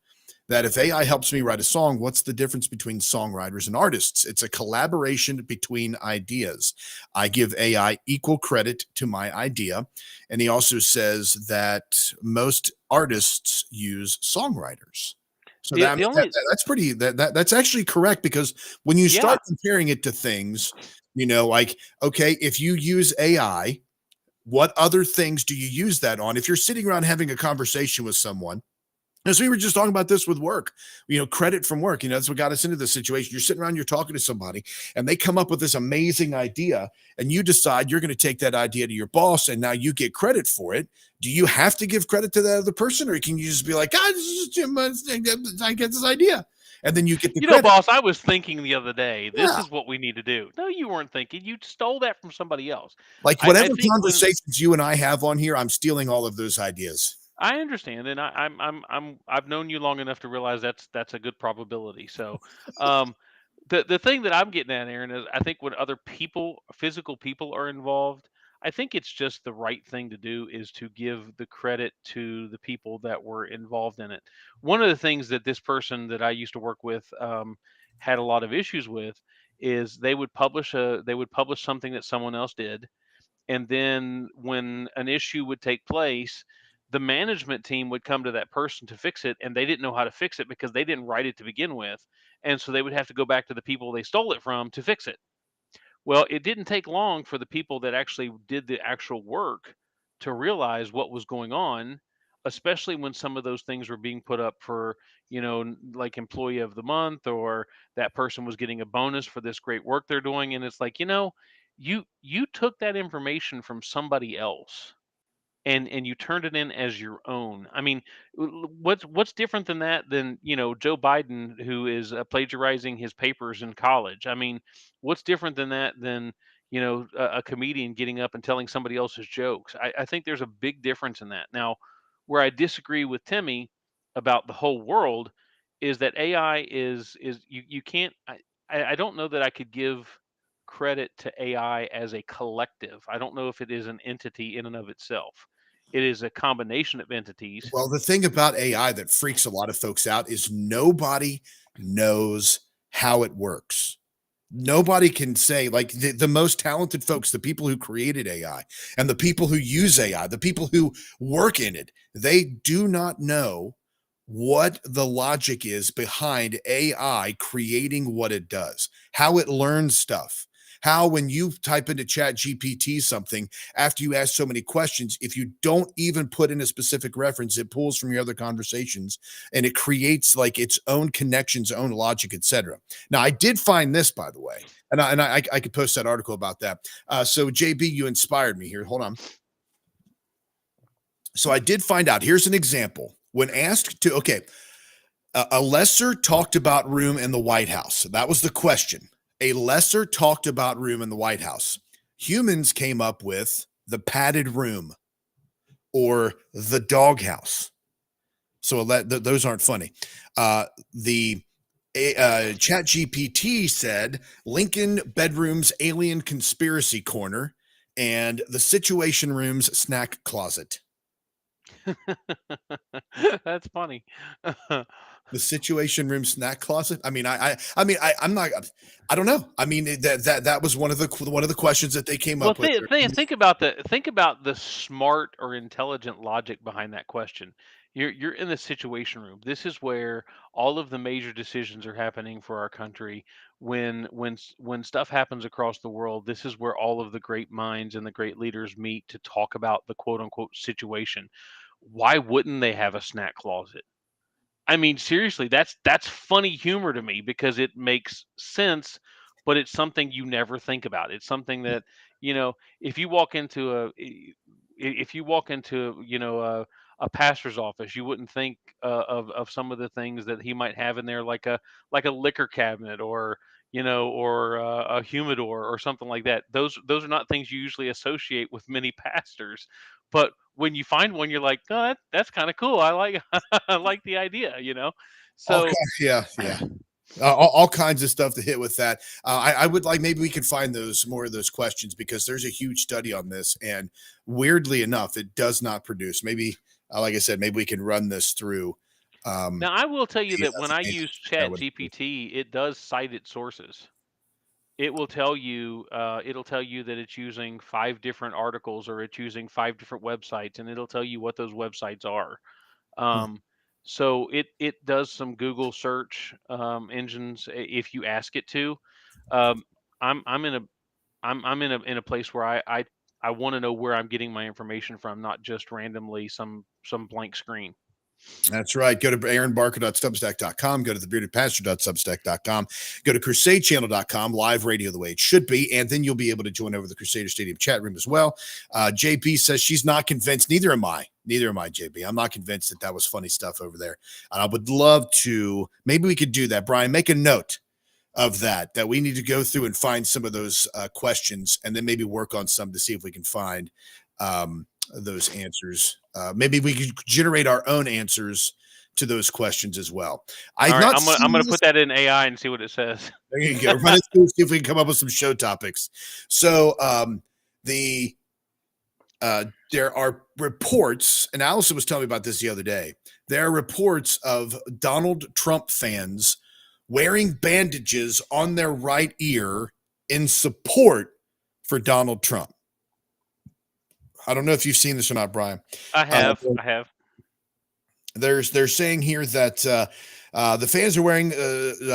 that if AI helps me write a song, what's the difference between songwriters and artists? It's a collaboration between ideas. I give AI equal credit to my idea. And he also says that most artists use songwriters. So The only that's pretty, that's actually correct, because when you yeah start comparing it to things, like, okay, if you use AI, what other things do you use that on? If you're sitting around having a conversation with someone As we were just talking about this with work, credit from work, that's what got us into this situation. You're sitting around, you're talking to somebody, and they come up with this amazing idea, and you decide you're going to take that idea to your boss, and now you get credit for it. Do you have to give credit to that other person, or can you just be like, God, this is just Jim, I get this idea, and then you get the credit? Boss, I was thinking the other day, this Yeah. is what we need to do. No, you weren't thinking. You stole that from somebody else. Like I whatever think when conversations you and I have on here, I'm stealing all of those ideas. I understand, and I've known you long enough to realize that's a good probability. So, um, the thing that I'm getting at, Aaron, is I think when other people, physical people, are involved, I think it's just the right thing to do is to give the credit to the people that were involved in it. One of the things that this person that I used to work with had a lot of issues with is they would publish something that someone else did, and then when an issue would take place, the management team would come to that person to fix it, and they didn't know how to fix it because they didn't write it to begin with, and so they would have to go back to the people they stole it from to fix it. Well, it didn't take long for the people that actually did the actual work to realize what was going on, especially when some of those things were being put up for, like employee of the month, or that person was getting a bonus for this great work they're doing. And it's like, you took that information from somebody else and you turned it in as your own. I mean, what's different than that than Joe Biden, who is plagiarizing his papers in college? I mean, what's different than that than a comedian getting up and telling somebody else's jokes? I think there's a big difference in that. Now, where I disagree with Timmy about the whole world is that AI is you can't. I don't know that I could give credit to AI as a collective. I don't know if it is an entity in and of itself. It is a combination of entities. Well, the thing about AI that freaks a lot of folks out is nobody knows how it works. Nobody can say, like, the most talented folks, the people who created AI and the people who use AI, the people who work in it, they do not know what the logic is behind AI creating what it does, how it learns stuff. How, when you type into Chat GPT something, after you ask so many questions, if you don't even put in a specific reference, it pulls from your other conversations and it creates like its own connections, own logic, etc. Now, I did find this, by the way, and I could post that article about that. So, JB, you inspired me here. Hold on. So, I did find out. Here's an example. When asked to, okay, a lesser talked about room in the White House. That was the question. A lesser talked about room in the White House. Humans came up with the padded room or the doghouse. So those aren't funny. The Chat GPT said Lincoln bedroom's alien conspiracy corner and the Situation Room's snack closet. That's funny. The Situation Room snack closet. I mean, I'm not. I don't know. I mean, that was one of the questions that they came Well, up with. think about the smart or intelligent logic behind that question. You're in the Situation Room. This is where all of the major decisions are happening for our country. When stuff happens across the world, this is where all of the great minds and the great leaders meet to talk about the quote unquote situation. Why wouldn't they have a snack closet? I mean, seriously, that's funny humor to me because it makes sense, but it's something you never think about. It's something that, if you walk into if you walk into, a pastor's office, you wouldn't think of some of the things that he might have in there, like a liquor cabinet, or a humidor or something like that. Those are not things you usually associate with many pastors, but when you find one, you're like, oh, that's kind of cool. I like I like the idea. So Yeah. All kinds of stuff to hit with that. I would like, maybe we could find more of those questions because there's a huge study on this, and weirdly enough, it does not produce. Maybe, like I said, maybe we can run this through. now I will tell you that when I the use that Chat would- GPT, it does cite its sources. It'll tell you that it's using 5 different articles, or it's using 5 different websites, and it'll tell you what those websites are. Hmm. So it does some Google search engines if you ask it to. Um, I'm in a I'm in a place where I want to know where I'm getting my information from, not just randomly some blank screen. That's right. Go to aaronbarker.substack.com. Go to thebeardedpastor.substack.com. Go to crusadechannel.com, live radio the way it should be. And then you'll be able to join over the Crusader Stadium chat room as well. JP says she's not convinced. Neither am I. Neither am I, JP. I'm not convinced that was funny stuff over there. And I would love to. Maybe we could do that. Brian, make a note of that we need to go through and find some of those questions and then maybe work on some to see if we can find those answers. Maybe we could generate our own answers to those questions as well. I'm going to put that in AI and see what it says. There you go. Run it through, see if we can come up with some show topics. So there are reports, and Allison was telling me about this the other day. There are reports of Donald Trump fans wearing bandages on their right ear in support for Donald Trump. I don't know if you've seen this or not, Brian. I have. They're saying here that the fans are wearing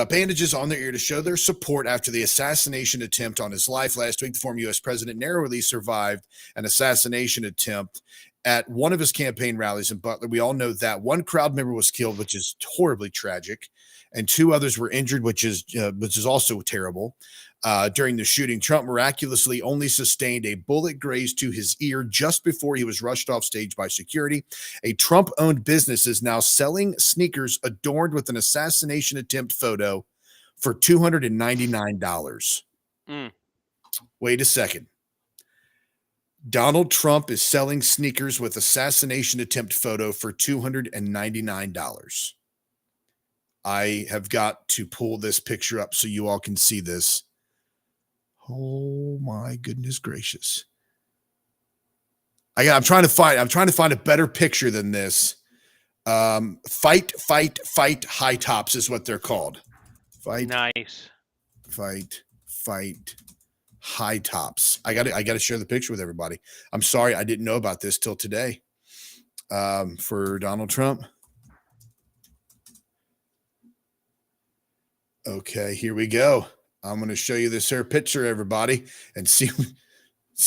bandages on their ear to show their support after the assassination attempt on his life. Last week, the former U.S. president narrowly survived an assassination attempt at one of his campaign rallies in Butler. We all know that one crowd member was killed, which is horribly tragic, and 2 others were injured, which is also terrible. During the shooting, Trump miraculously only sustained a bullet graze to his ear just before he was rushed off stage by security. A Trump-owned business is now selling sneakers adorned with an assassination attempt photo for $299. Wait a second. Donald Trump is selling sneakers with assassination attempt photo for $299. I have got to pull this picture up so you all can see this. Oh my goodness gracious. I'm trying to find a better picture than this. Fight high tops is what they're called. Fight high tops. I got to share the picture with everybody. I'm sorry I didn't know about this till today. For Donald Trump. Okay, here we go. I'm going to show you this here picture, everybody, and see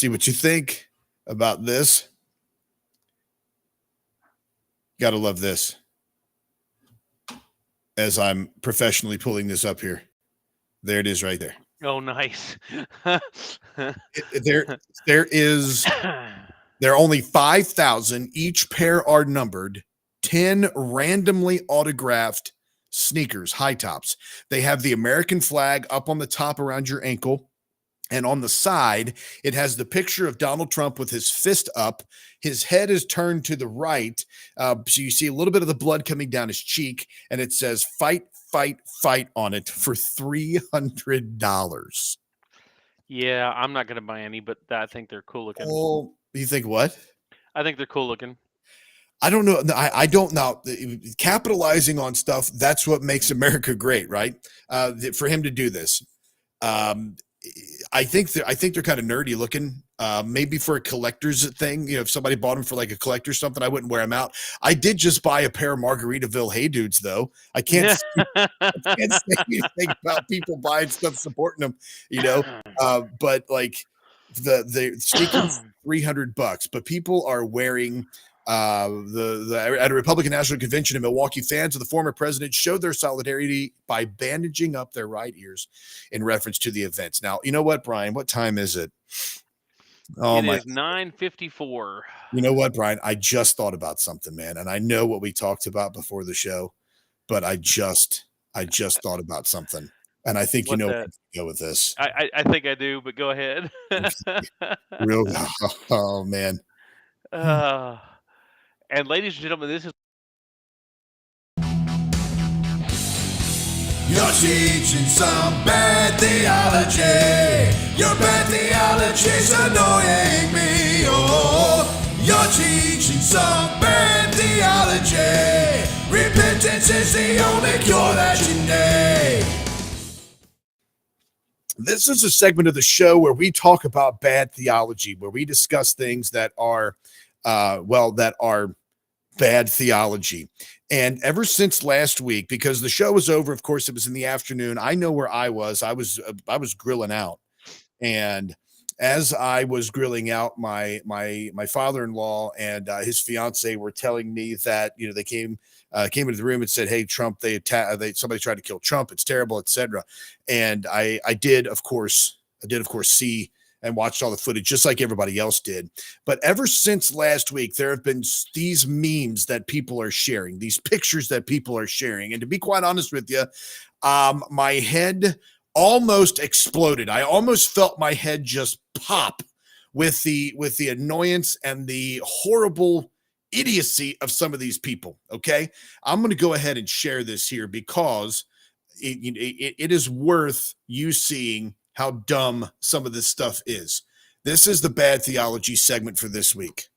what you think about this. Got to love this. As I'm professionally pulling this up here. There it is right there. Oh, nice. There are only 5,000. Each pair are numbered. 10 randomly autographed sneakers, high tops. They have the American flag up on the top around your ankle. And on the side, it has the picture of Donald Trump with his fist up. His head is turned to the right. So you see a little bit of the blood coming down his cheek. And it says, fight on it for $300. Yeah, I'm not going to buy any, but I think they're cool looking. Oh, you think what? I think they're cool looking. I don't know. I don't know. Capitalizing on stuff, that's what makes America great, right? For him to do this. I think they're kind of nerdy looking. Maybe for a collector's thing, if somebody bought them for like a collector or something, I wouldn't wear them out. I did just buy a pair of Margaritaville Hey Dudes, though. I can't say anything about people buying stuff, supporting them, but like the sneakers, $300, but people are wearing at a Republican National Convention in Milwaukee. Fans of the former president showed their solidarity by bandaging up their right ears in reference to the events. Now, you know what, Brian? What time is it? Oh, it is 9:54. You know what, Brian? I just thought about something, man, and I know what we talked about before the show, but I just thought about something, and I think where to go with this. I think I do, but go ahead. Oh man. And ladies and gentlemen, this is. You're teaching some bad theology. Your bad theology's annoying me. Oh, you're teaching some bad theology. Repentance is the only cure that you need. This is a segment of the show where we talk about bad theology, where we discuss things that are bad theology. And ever since last week, because the show was over, of course, it was in the afternoon. I know where I was. I was grilling out, and as I was grilling out my father-in-law and his fiance were telling me that they came into the room and said, "Hey, Trump, somebody tried to kill Trump. It's terrible, etc." And I did of course see and watched all the footage just like everybody else did. But ever since last week, there have been these memes that people are sharing, these pictures that people are sharing, and to be quite honest with you, my head almost exploded. I almost felt my head just pop with the annoyance and the horrible idiocy of some of these people. Okay, I'm going to go ahead and share this here because it is worth you seeing how dumb some of this stuff is. This is the bad theology segment for this week.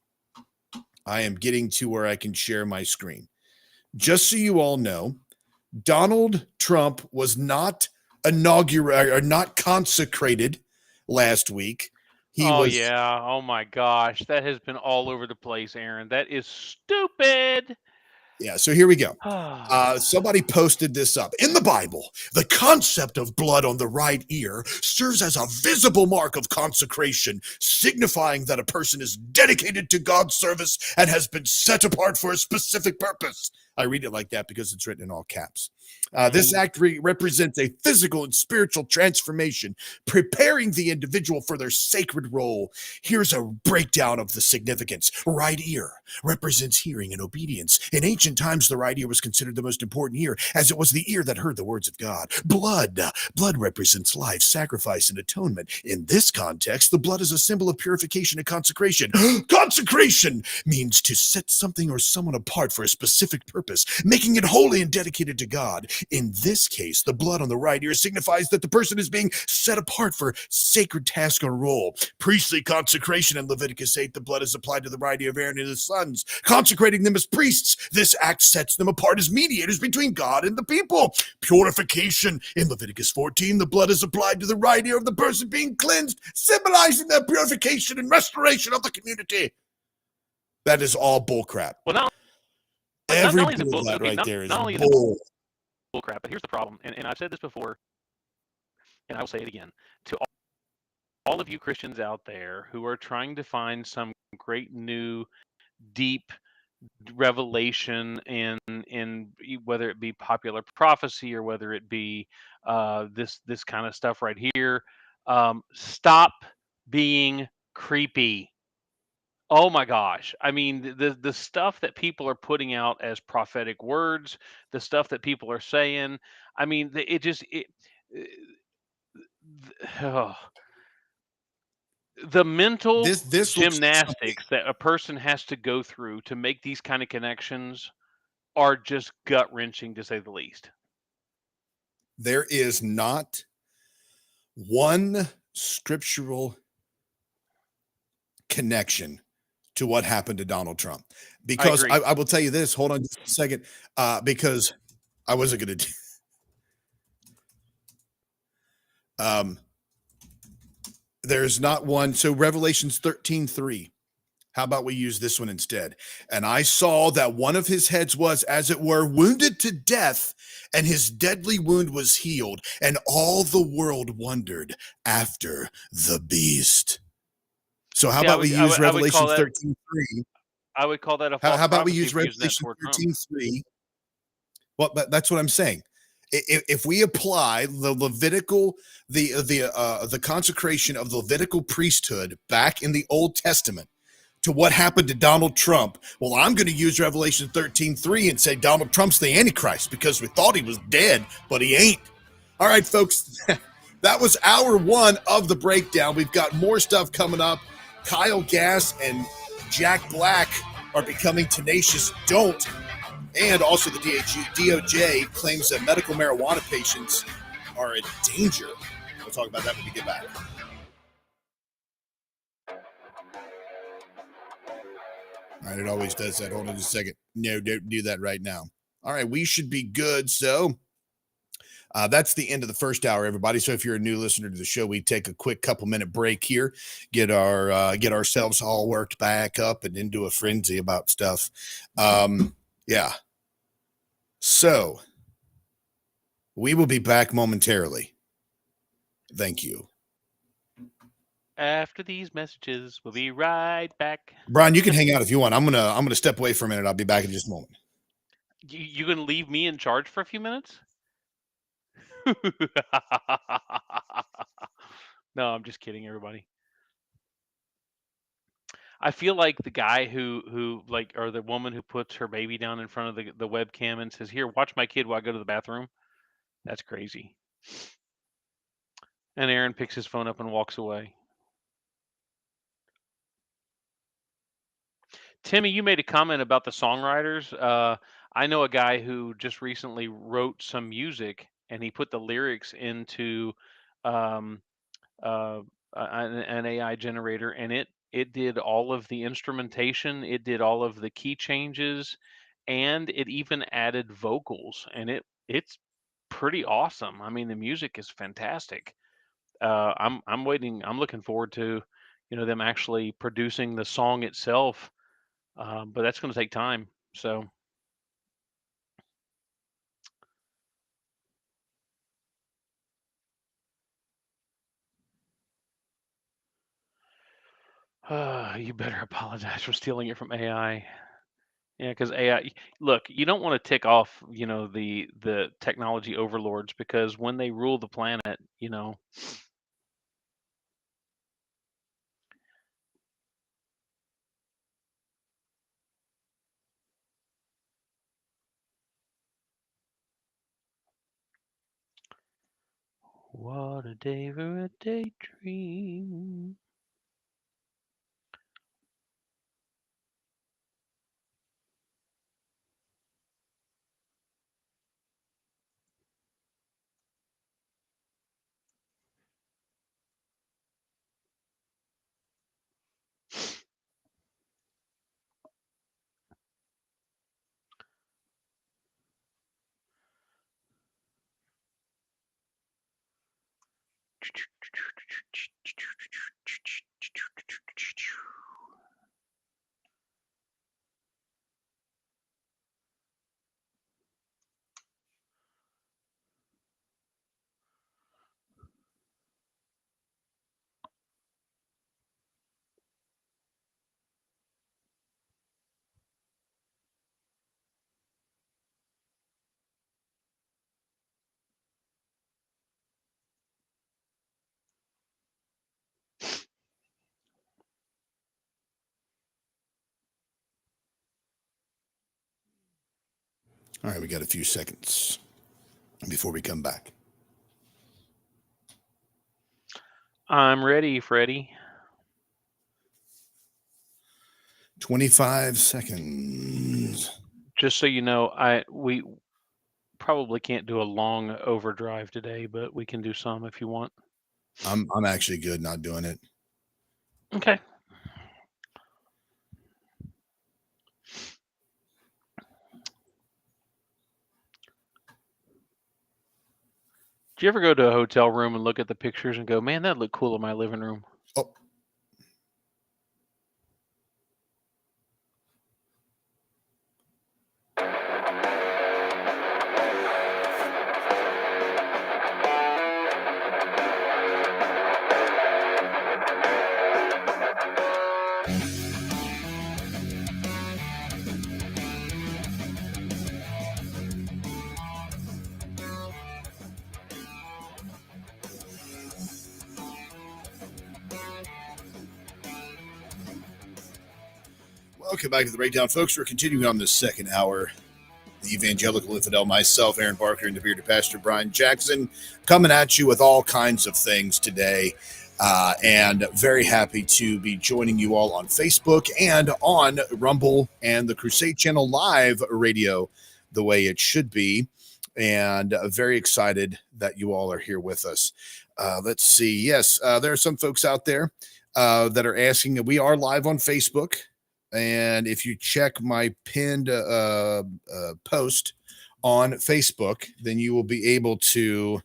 I am getting to where I can share my screen. Just so you all know, Donald Trump was not inaugurated or not consecrated last week. Yeah. Oh my gosh. That has been all over the place, Aaron. That is stupid. Yeah, so here we go. Somebody posted this up. In the Bible, the concept of blood on the right ear serves as a visible mark of consecration, signifying that a person is dedicated to God's service and has been set apart for a specific purpose. I read it like that because it's written in all caps. This act represents a physical and spiritual transformation, preparing the individual for their sacred role. Here's a breakdown of the significance. Right ear represents hearing and obedience. In ancient times, the right ear was considered the most important ear, as it was the ear that heard the words of God. Blood represents life, sacrifice, and atonement. In this context, the blood is a symbol of purification and consecration. Consecration means to set something or someone apart for a specific purpose, making it holy and dedicated to God. In this case, the blood on the right ear signifies that the person is being set apart for sacred task or role. Priestly consecration in Leviticus 8, the blood is applied to the right ear of Aaron and his sons, consecrating them as priests. This act sets them apart as mediators between God and the people. Purification in Leviticus 14, the blood is applied to the right ear of the person being cleansed, symbolizing the purification and restoration of the community. That is all bullcrap. Well, Every not only is it bit of bull, that okay, right not, there is not only is bull. it bull crap, but here's the problem, and I've said this before, and I will say it again to all of you Christians out there who are trying to find some great new deep revelation in whether it be popular prophecy or whether it be this kind of stuff right here. Stop being creepy. Oh my gosh. I mean, the stuff that people are putting out as prophetic words, the stuff that people are saying, I mean, oh, the mental This looks like something. gymnastics that a person has to go through to make these kind of connections are just gut-wrenching, to say the least. There is not one scriptural connection to what happened to Donald Trump. Because agree. I will tell you this, hold on just a second, because I wasn't going to there's not one. So Revelations 13:3. How about we use this one instead? And I saw that one of his heads was, as it were, wounded to death, and his deadly wound was healed, and all the world wondered after the beast. So how about we use Revelation 13:3? I would call that a false How about we prophecy use for using that Revelation toward Trump. 13:3? Well, that's what I'm saying. If we apply the Levitical, the consecration of the Levitical priesthood back in the Old Testament to what happened to Donald Trump, well, I'm going to use Revelation 13:3 and say Donald Trump's the Antichrist because we thought he was dead, but he ain't. All right, folks, that was hour one of the breakdown. We've got more stuff coming up. Kyle Gass and Jack Black are becoming Tenacious Don't. And also the DOJ claims that medical marijuana patients are in danger. We'll talk about that when we get back. All right, it always does that. Hold on just a second. No, don't do that right now. All right, we should be good. So that's the end of the first hour, everybody. So if you're a new listener to the show, we take a quick couple-minute break here, get ourselves all worked back up and into a frenzy about stuff. Yeah. So we will be back momentarily. Thank you. After these messages, we'll be right back. Brian, you can hang out if you want. I'm gonna step away for a minute. I'll be back in just a moment. You gonna leave me in charge for a few minutes? No, I'm just kidding, everybody. I feel like the guy who like, or the woman who puts her baby down in front of the webcam and says, "Here, watch my kid while I go to the bathroom." That's crazy. And Aaron picks his phone up and walks away. Timmy, you made a comment about the songwriters. I know a guy who just recently wrote some music, and he put the lyrics into um, uh, an AI generator, and it did all of the instrumentation, it did all of the key changes, and it even added vocals, and it's pretty awesome. I mean, the music is fantastic. I'm waiting. I'm looking forward to, them actually producing the song itself. But that's going to take time. So you better apologize for stealing it from AI. Yeah, because AI, look, you don't want to tick off, the technology overlords, because when they rule the planet, what a day for a daydream. All right, we got a few seconds before we come back. I'm ready, Freddie. 25 seconds. Just so you know, we probably can't do a long overdrive today, but we can do some if you want. I'm actually good not doing it. Okay. Do you ever go to a hotel room and look at the pictures and go, "Man, that looked cool in my living room"? Oh, welcome back to the Breakdown, folks. We're continuing on this second hour. The Evangelical Infidel, myself, Aaron Barker, and the bearded pastor, Brian Jackson, coming at you with all kinds of things today. And very happy to be joining you all on Facebook and on Rumble and the Crusade Channel Live radio, the way it should be. And very excited that you all are here with us. Let's see. Yes, there are some folks out there that are asking that we are live on Facebook. And if you check my pinned post on Facebook, then you will be able to.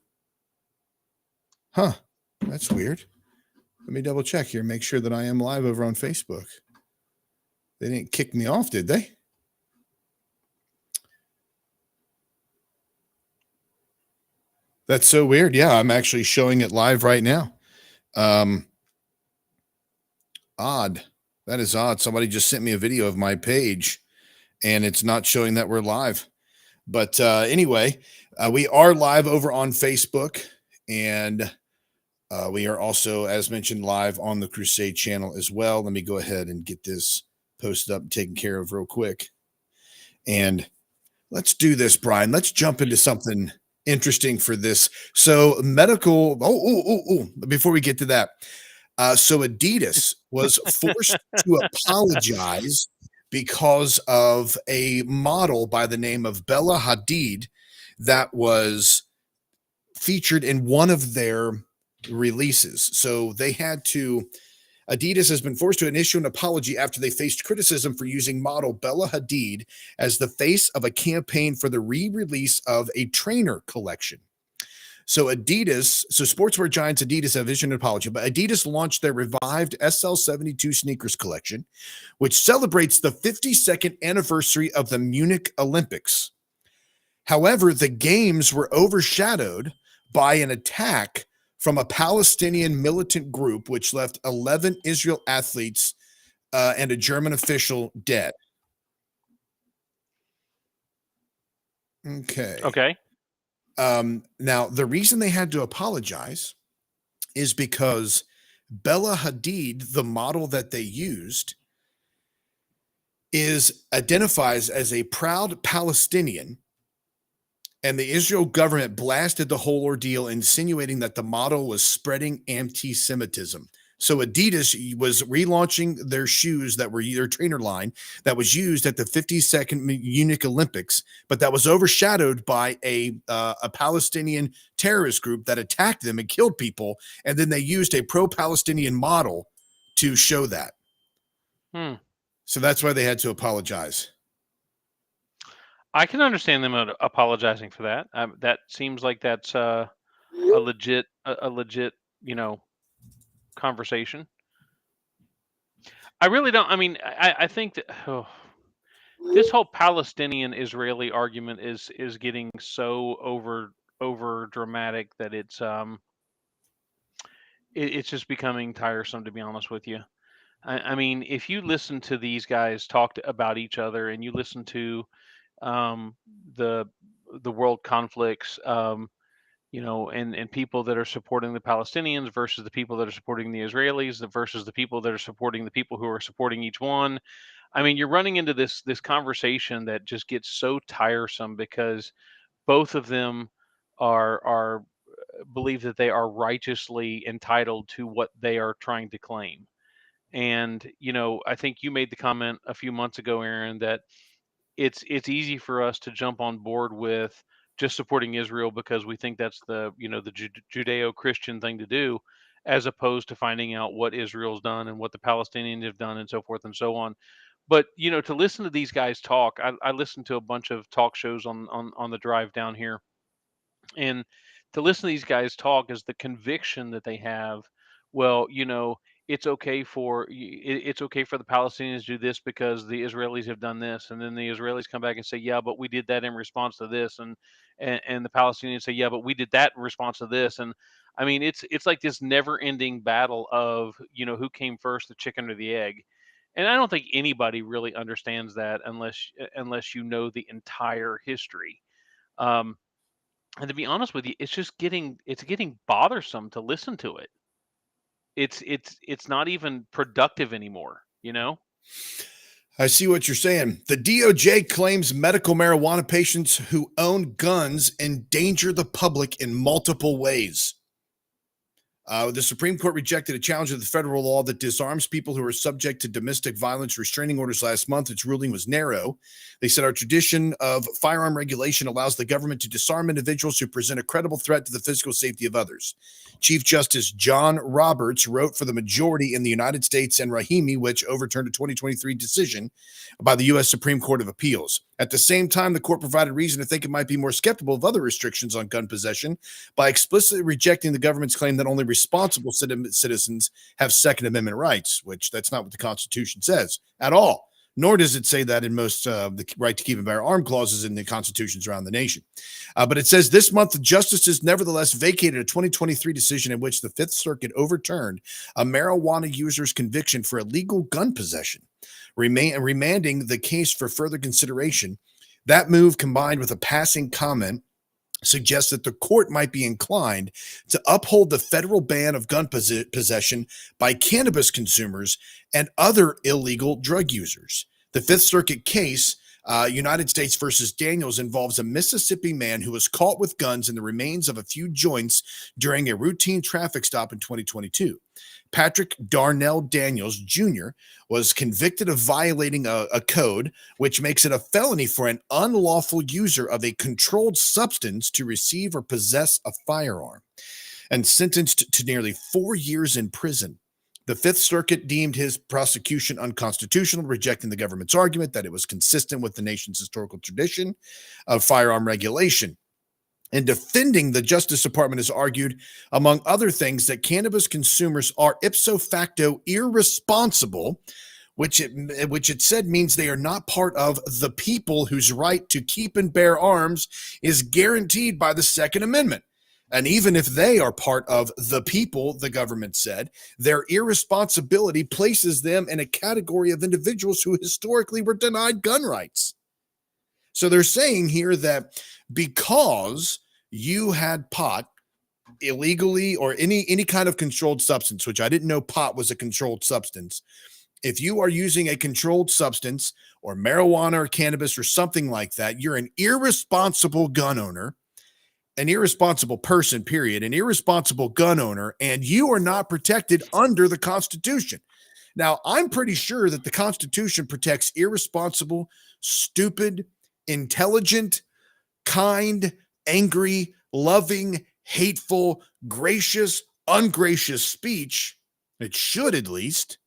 That's weird. Let me double check here, make sure that I am live over on Facebook. They didn't kick me off, did they? That's so weird. Yeah, I'm actually showing it live right now. Odd. That is odd. Somebody just sent me a video of my page, and it's not showing that we're live. But anyway, we are live over on Facebook, and we are also, as mentioned, live on the Crusade channel as well. Let me go ahead and get this posted up and taken care of real quick. And let's do this, Brian. Let's jump into something interesting for this. So medical, before we get to that. So Adidas was forced to apologize because of a model by the name of Bella Hadid that was featured in one of their releases. So they had to, Adidas has been forced to issue an apology after they faced criticism for using model Bella Hadid as the face of a campaign for the re-release of a trainer collection. So sportswear giants Adidas have issued an apology, but Adidas launched their revived SL72 sneakers collection, which celebrates the 52nd anniversary of the Munich Olympics. However, the games were overshadowed by an attack from a Palestinian militant group, which left 11 Israel athletes and a German official dead. Okay. Now, the reason they had to apologize is because Bella Hadid, the model that they used, identifies as a proud Palestinian, and the Israel government blasted the whole ordeal, insinuating that the model was spreading anti-Semitism. So Adidas was relaunching their shoes that were their trainer line that was used at the 52nd Munich Olympics, but that was overshadowed by a Palestinian terrorist group that attacked them and killed people, and then they used a pro-Palestinian model to show that. So that's why they had to apologize. I can understand them apologizing for that. That seems like that's a legit, conversation. I really don't. I mean, I think that this whole Palestinian-Israeli argument is getting so over dramatic that it's just becoming tiresome, to be honest with you. I mean, if you listen to these guys talk about each other, and you listen to the world conflicts, and people that are supporting the Palestinians versus the people that are supporting the Israelis versus the people that are supporting the people who are supporting each one. I mean, you're running into this conversation that just gets so tiresome because both of them are believe that they are righteously entitled to what they are trying to claim. And I think you made the comment a few months ago, Aaron, that it's easy for us to jump on board with just supporting Israel because we think that's the Judeo-Christian thing to do, as opposed to finding out what Israel's done and what the Palestinians have done and so forth and so on. But to listen to these guys talk, I listened to a bunch of talk shows on the drive down here, and to listen to these guys talk is the conviction that they have. Well, it's okay for the Palestinians to do this because the Israelis have done this, and then the Israelis come back and say, yeah, but we did that in response to this, and the Palestinians say, yeah, but we did that in response to this. And I mean, it's like this never-ending battle of who came first, the chicken or the egg. And I don't think anybody really understands that unless you know the entire history. And to be honest with you, it's getting bothersome to listen to it. It's not even productive anymore, I see what you're saying. The DOJ claims medical marijuana patients who own guns endanger the public in multiple ways. The Supreme Court rejected a challenge of the federal law that disarms people who are subject to domestic violence restraining orders last month. Its ruling was narrow. They said our tradition of firearm regulation allows the government to disarm individuals who present a credible threat to the physical safety of others. Chief Justice John Roberts wrote for the majority in the United States and Rahimi, which overturned a 2023 decision by the U.S. Supreme Court of Appeals. At the same time, the court provided reason to think it might be more skeptical of other restrictions on gun possession by explicitly rejecting the government's claim that only responsible citizens have Second Amendment rights, which that's not what the Constitution says at all. nor does it say that in most the right to keep and bear arms clauses in the constitutions around the nation. But it says this month, the justices nevertheless vacated a 2023 decision in which the Fifth Circuit overturned a marijuana user's conviction for illegal gun possession, remanding the case for further consideration. That move, combined with a passing comment, suggests that the court might be inclined to uphold the federal ban of gun possession by cannabis consumers and other illegal drug users. The Fifth Circuit case, United States versus Daniels, involves a Mississippi man who was caught with guns and the remains of a few joints during a routine traffic stop in 2022. Patrick Darnell Daniels Jr. was convicted of violating a code, which makes it a felony for an unlawful user of a controlled substance to receive or possess a firearm, and sentenced to nearly 4 years in prison. The Fifth Circuit deemed his prosecution unconstitutional, rejecting the government's argument that it was consistent with the nation's historical tradition of firearm regulation. In defending, the Justice Department has argued, among other things, that cannabis consumers are ipso facto irresponsible, which it said means they are not part of the people whose right to keep and bear arms is guaranteed by the Second Amendment. And even if they are part of the people, the government said, their irresponsibility places them in a category of individuals who historically were denied gun rights. So they're saying here that because you had pot illegally or any kind of controlled substance, which I didn't know pot was a controlled substance. If you are using a controlled substance or marijuana or cannabis or something like that, you're an irresponsible gun owner, an irresponsible person, period, an irresponsible gun owner, and you are not protected under the Constitution. Now, I'm pretty sure that the Constitution protects irresponsible, stupid, intelligent, kind, angry, loving, hateful, gracious, ungracious speech. It should, at least.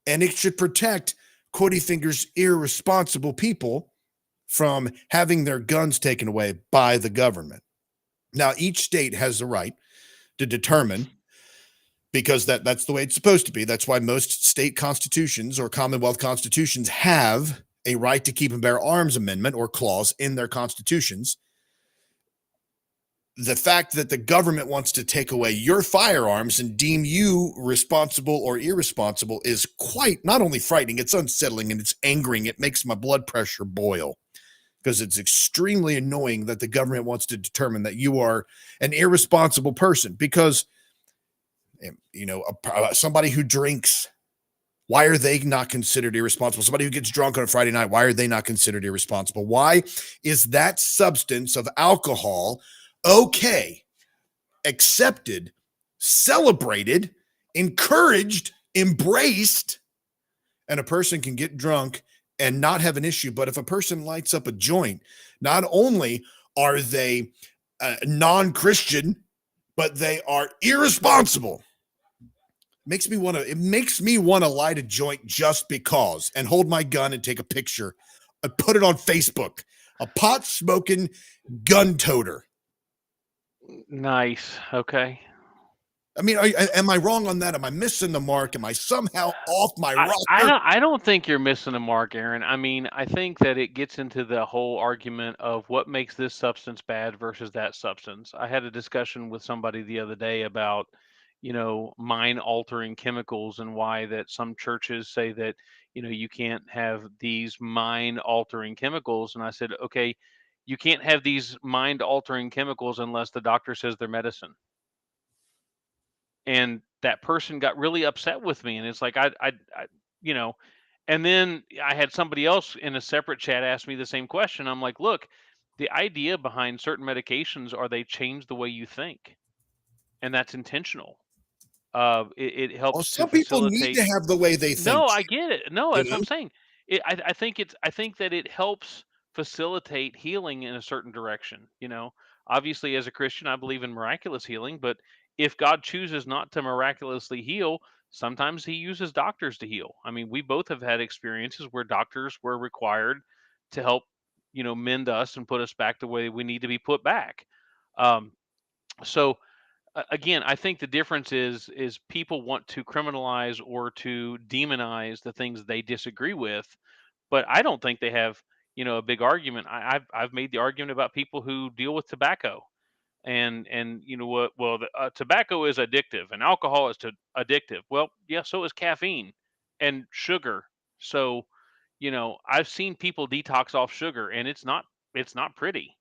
And it should protect Quotey Fingers' irresponsible people from having their guns taken away by the government. Now, each state has the right to determine, because that's the way it's supposed to be. That's why most state constitutions or Commonwealth constitutions have a right to keep and bear arms amendment or clause in their constitutions. The fact that the government wants to take away your firearms and deem you responsible or irresponsible is quite not only frightening, it's unsettling and it's angering. It makes my blood pressure boil because it's extremely annoying that the government wants to determine that you are an irresponsible person because, somebody who drinks, why are they not considered irresponsible? Somebody who gets drunk on a Friday night, why are they not considered irresponsible? Why is that substance of alcohol okay, accepted, celebrated, encouraged, embraced, and a person can get drunk and not have an issue? But if a person lights up a joint, not only are they non-Christian, but they are irresponsible. It makes me want to light a joint just because and hold my gun and take a picture and put it on Facebook. A pot smoking gun toter. Nice. Okay. I mean, am I wrong on that? Am I missing the mark? Am I somehow off my rocker? I don't think you're missing the mark, Aaron. I mean, I think that it gets into the whole argument of what makes this substance bad versus that substance. I had a discussion with somebody the other day about, mind-altering chemicals and why that some churches say that, you can't have these mind-altering chemicals. And I said, okay, you can't have these mind-altering chemicals unless the doctor says they're medicine. And that person got really upset with me, and it's like and then I had somebody else in a separate chat ask me the same question. I'm like, look, the idea behind certain medications are they change the way you think, and that's intentional. It helps to Some people need facilitate. to have the way they think. No, I get it. No, You that's what I'm know? saying. I think that it helps facilitate healing in a certain direction. Obviously, as a Christian, I believe in miraculous healing, but if God chooses not to miraculously heal, sometimes He uses doctors to heal. I mean, we both have had experiences where doctors were required to help, mend us and put us back the way we need to be put back. Um, so again, I think the difference is people want to criminalize or to demonize the things they disagree with but I don't think they have, a big argument. I've made the argument about people who deal with tobacco, and you know what? Well, tobacco is addictive, and alcohol is addictive. Well, yeah, so is caffeine and sugar. So, I've seen people detox off sugar, and it's not pretty.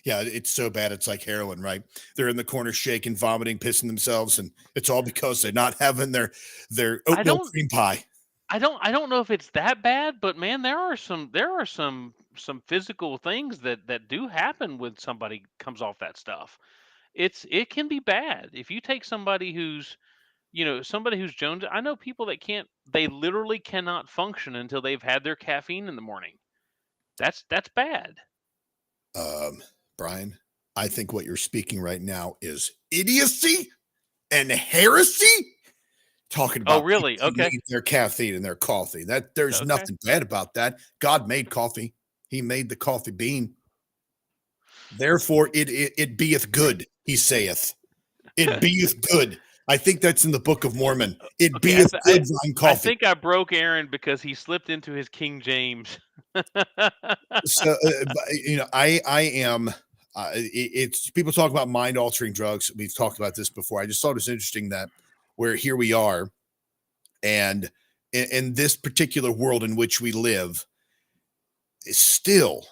Yeah, it's so bad. It's like heroin, right? They're in the corner shaking, vomiting, pissing themselves, and it's all because they're not having their I oatmeal don't cream pie. I don't know if it's that bad, but man, there are some physical things that do happen when somebody comes off that stuff. It can be bad if you take somebody who's Jones. I know people that they literally cannot function until they've had their caffeine in the morning. That's bad. Um, Brian, I think what you're speaking right now is idiocy and heresy. Talking Oh, about really? people who Okay. need their caffeine and their coffee. That there's Okay. nothing bad about that. God made coffee. He made the coffee bean. Therefore, it beeth good, he saith. It beeth good. I think that's in the Book of Mormon. It Okay, beeth good thine I coffee. think I broke Aaron because he slipped into his King James. So, I am. It's people talk about mind altering drugs. We've talked about this before. I just thought it was interesting that here we are, and in this particular world in which we live, still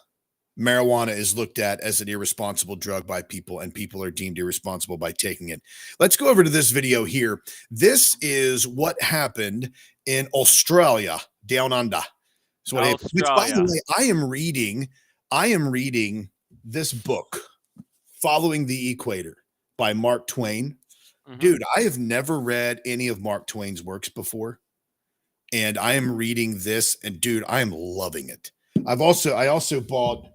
marijuana is looked at as an irresponsible drug by people, and people are deemed irresponsible by taking it. Let's go over to this video here. This is what happened in Australia, down under. So what happened, which, by the Australia. way, I am reading this book, Following the Equator by Mark Twain. Mhm. Dude, I have never read any of Mark Twain's works before, and I am reading this, and dude, I am loving it. I also bought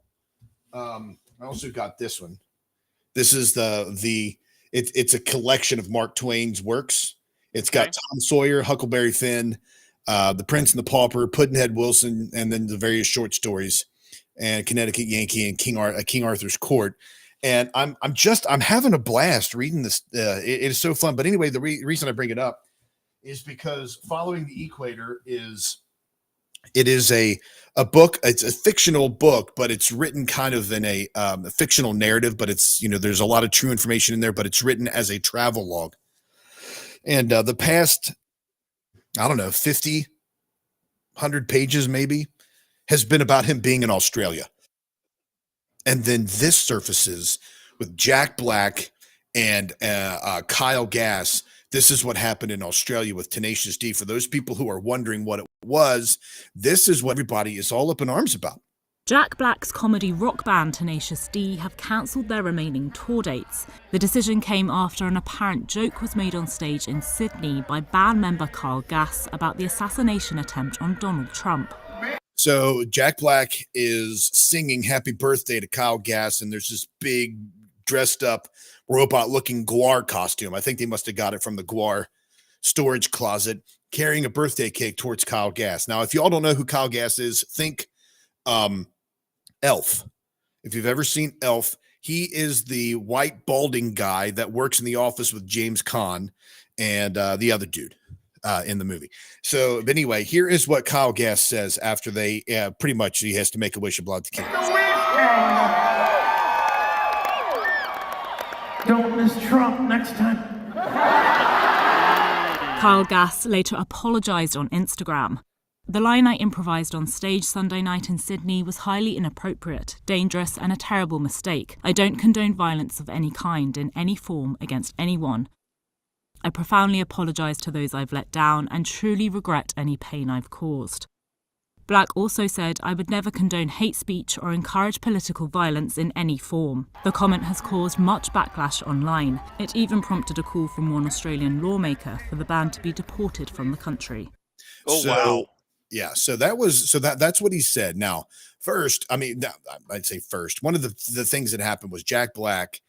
I also got this one. This is it's a collection of Mark Twain's works. It's got Okay. Tom Sawyer, Huckleberry Finn, The Prince and the Pauper, Pudd'nhead Wilson, and then the various short stories, and Connecticut Yankee and King Arthur's Court. And I'm having a blast reading this. It is so fun. But anyway, the reason I bring it up is because Following the Equator is a book. It's a fictional book, but it's written kind of in a fictional narrative. But it's there's a lot of true information in there. But it's written as a travel log. And the past, I don't know, 50, 100 pages maybe has been about him being in Australia. And then this surfaces with Jack Black and Kyle Gass. This is what happened in Australia with Tenacious D. For those people who are wondering what it was, this is what everybody is all up in arms about. Jack Black's comedy rock band Tenacious D have cancelled their remaining tour dates. The decision came after an apparent joke was made on stage in Sydney by band member Kyle Gass about the assassination attempt on Donald Trump. So Jack Black is singing Happy Birthday to Kyle Gass, and there's this big dressed up robot-looking Guar costume. I think they must have got it from the Guar storage closet, carrying a birthday cake towards Kyle Gass. Now, if y'all don't know who Kyle Gass is, think Elf. If you've ever seen Elf, he is the white balding guy that works in the office with James Caan and the other dude in the movie. So, but anyway, here is what Kyle Gass says after they pretty much he has to make a wish of blood to kill. Don't miss Trump next time. Kyle Gass later apologised on Instagram. The line I improvised on stage Sunday night in Sydney was highly inappropriate, dangerous and a terrible mistake. I don't condone violence of any kind in any form against anyone. I profoundly apologise to those I've let down and truly regret any pain I've caused. Black also said I would never condone hate speech or encourage political violence in any form. The comment has caused much backlash online. It even prompted a call from one Australian lawmaker for the band to be deported from the country. Oh, So, wow. yeah, that's what he said. Now, first, I'd say first, one of the things that happened was Jack Black,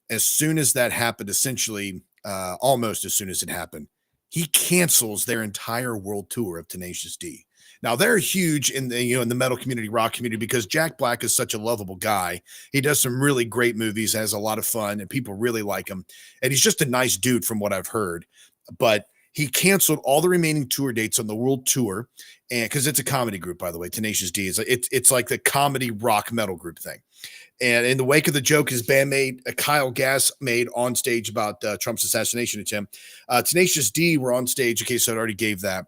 as soon as that happened, essentially almost as soon as it happened, he cancels their entire world tour of Tenacious D. Now they're huge in the metal community, rock community, because Jack Black is such a lovable guy. He does some really great movies, has a lot of fun, and people really like him. And he's just a nice dude from what I've heard. But he canceled all the remaining tour dates on the world tour, and because it's a comedy group, by the way, Tenacious D is it's like the comedy rock metal group thing. And in the wake of the joke his bandmate Kyle Gass made on stage about Trump's assassination attempt, Tenacious D were on stage. Okay, so I already gave that.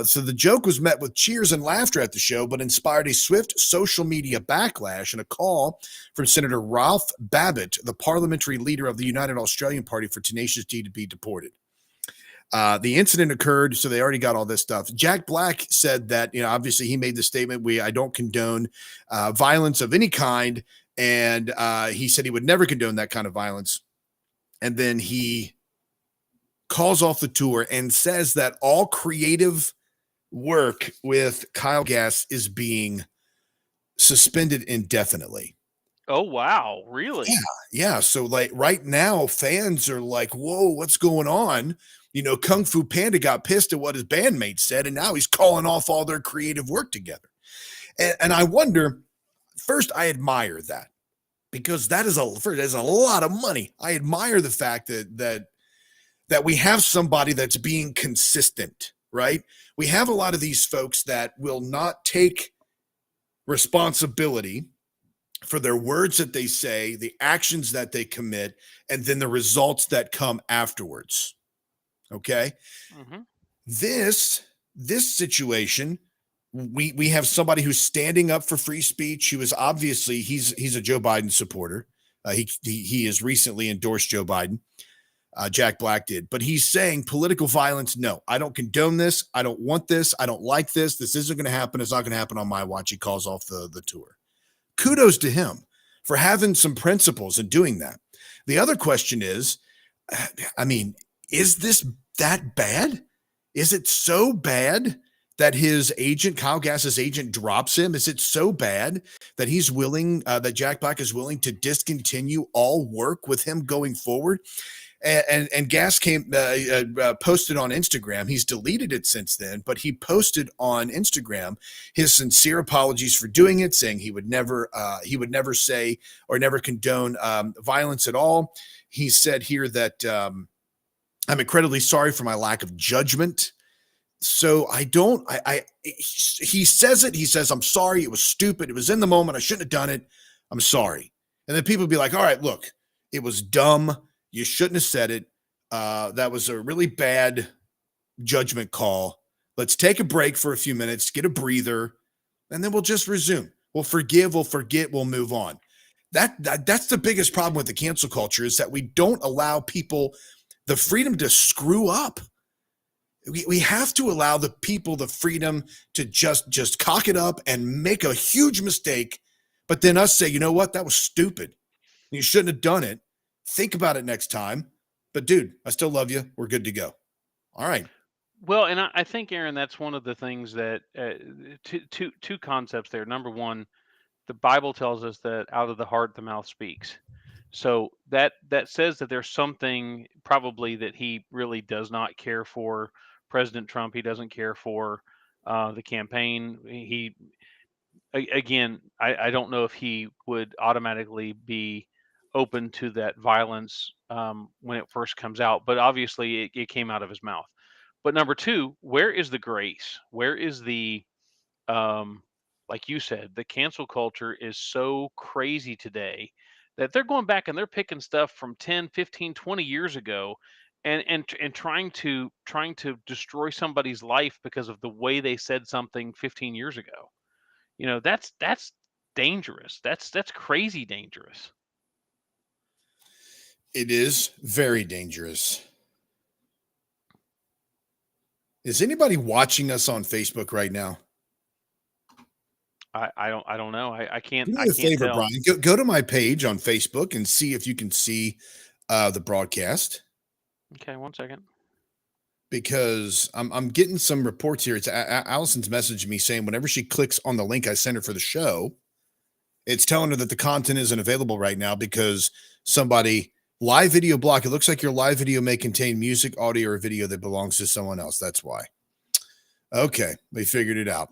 So the joke was met with cheers and laughter at the show, but inspired a swift social media backlash and a call from Senator Ralph Babbitt, the parliamentary leader of the United Australian Party, for Tenacious D to be deported. The incident occurred, so they already got all this stuff. Jack Black said that, obviously he made the statement, I don't condone violence of any kind, and he said he would never condone that kind of violence. And then he calls off the tour and says that all creative work with Kyle Gass is being suspended indefinitely. Oh, wow. Really? Yeah. So like right now, fans are like, whoa, what's going on? Kung Fu Panda got pissed at what his bandmates said, and now he's calling off all their creative work together. And I wonder, first, I admire that, because that is a lot of money. I admire the fact that we have somebody that's being consistent, right? We have a lot of these folks that will not take responsibility for their words that they say, the actions that they commit, and then the results that come afterwards. Okay. Mm-hmm. This situation, we have somebody who's standing up for free speech. Who is obviously he's a Joe Biden supporter. He has recently endorsed Joe Biden. Jack Black did, but he's saying political violence. No, I don't condone this. I don't want this. I don't like this. This isn't going to happen. It's not going to happen on my watch. He calls off the tour. Kudos to him for having some principles and doing that. The other question is, is this that bad? Is it so bad that his agent, Kyle Gass's agent, drops him? Is it so bad that he's willing, that Jack Black is willing to discontinue all work with him going forward? And Gass posted on Instagram. He's deleted it since then, but he posted on Instagram his sincere apologies for doing it, saying he would never say or never condone violence at all. He said here that I'm incredibly sorry for my lack of judgment. So he says it. He says, I'm sorry. It was stupid. It was in the moment. I shouldn't have done it. I'm sorry. And then people be like, all right, look, it was dumb. You shouldn't have said it. That was a really bad judgment call. Let's take a break for a few minutes, get a breather, and then we'll just resume. We'll forgive, we'll forget, we'll move on. That's the biggest problem with the cancel culture, is that we don't allow people the freedom to screw up. We have to allow the people the freedom to just cock it up and make a huge mistake, but then us say, you know what, that was stupid. You shouldn't have done it. Think about it next time. But dude, I still love you. We're good to go. All right. Well, and I think, Aaron, that's one of the things that two concepts there. Number one, the Bible tells us that out of the heart the mouth speaks. So that says that there's something probably that he really does not care for President Trump. He doesn't care for the campaign. I don't know if he would automatically be open to that violence when it first comes out, but obviously it came out of his mouth. But number two, where is the grace? Where is the like you said, the cancel culture is so crazy today that they're going back and they're picking stuff from 10, 15, 20 years ago and trying to destroy somebody's life because of the way they said something 15 years ago. That's dangerous. That's crazy dangerous. It is very dangerous. Is anybody watching us on Facebook right now? I don't know. I can't. Do me I a can't favor, tell. Brian. Go to my page on Facebook and see if you can see the broadcast. Okay, 1 second. Because I'm getting some reports here. It's Allison's messaging me saying whenever she clicks on the link I sent her for the show, it's telling her that the content isn't available right now because somebody live video block. It looks like your live video may contain music, audio, or video that belongs to someone else. That's why. Okay, we figured it out.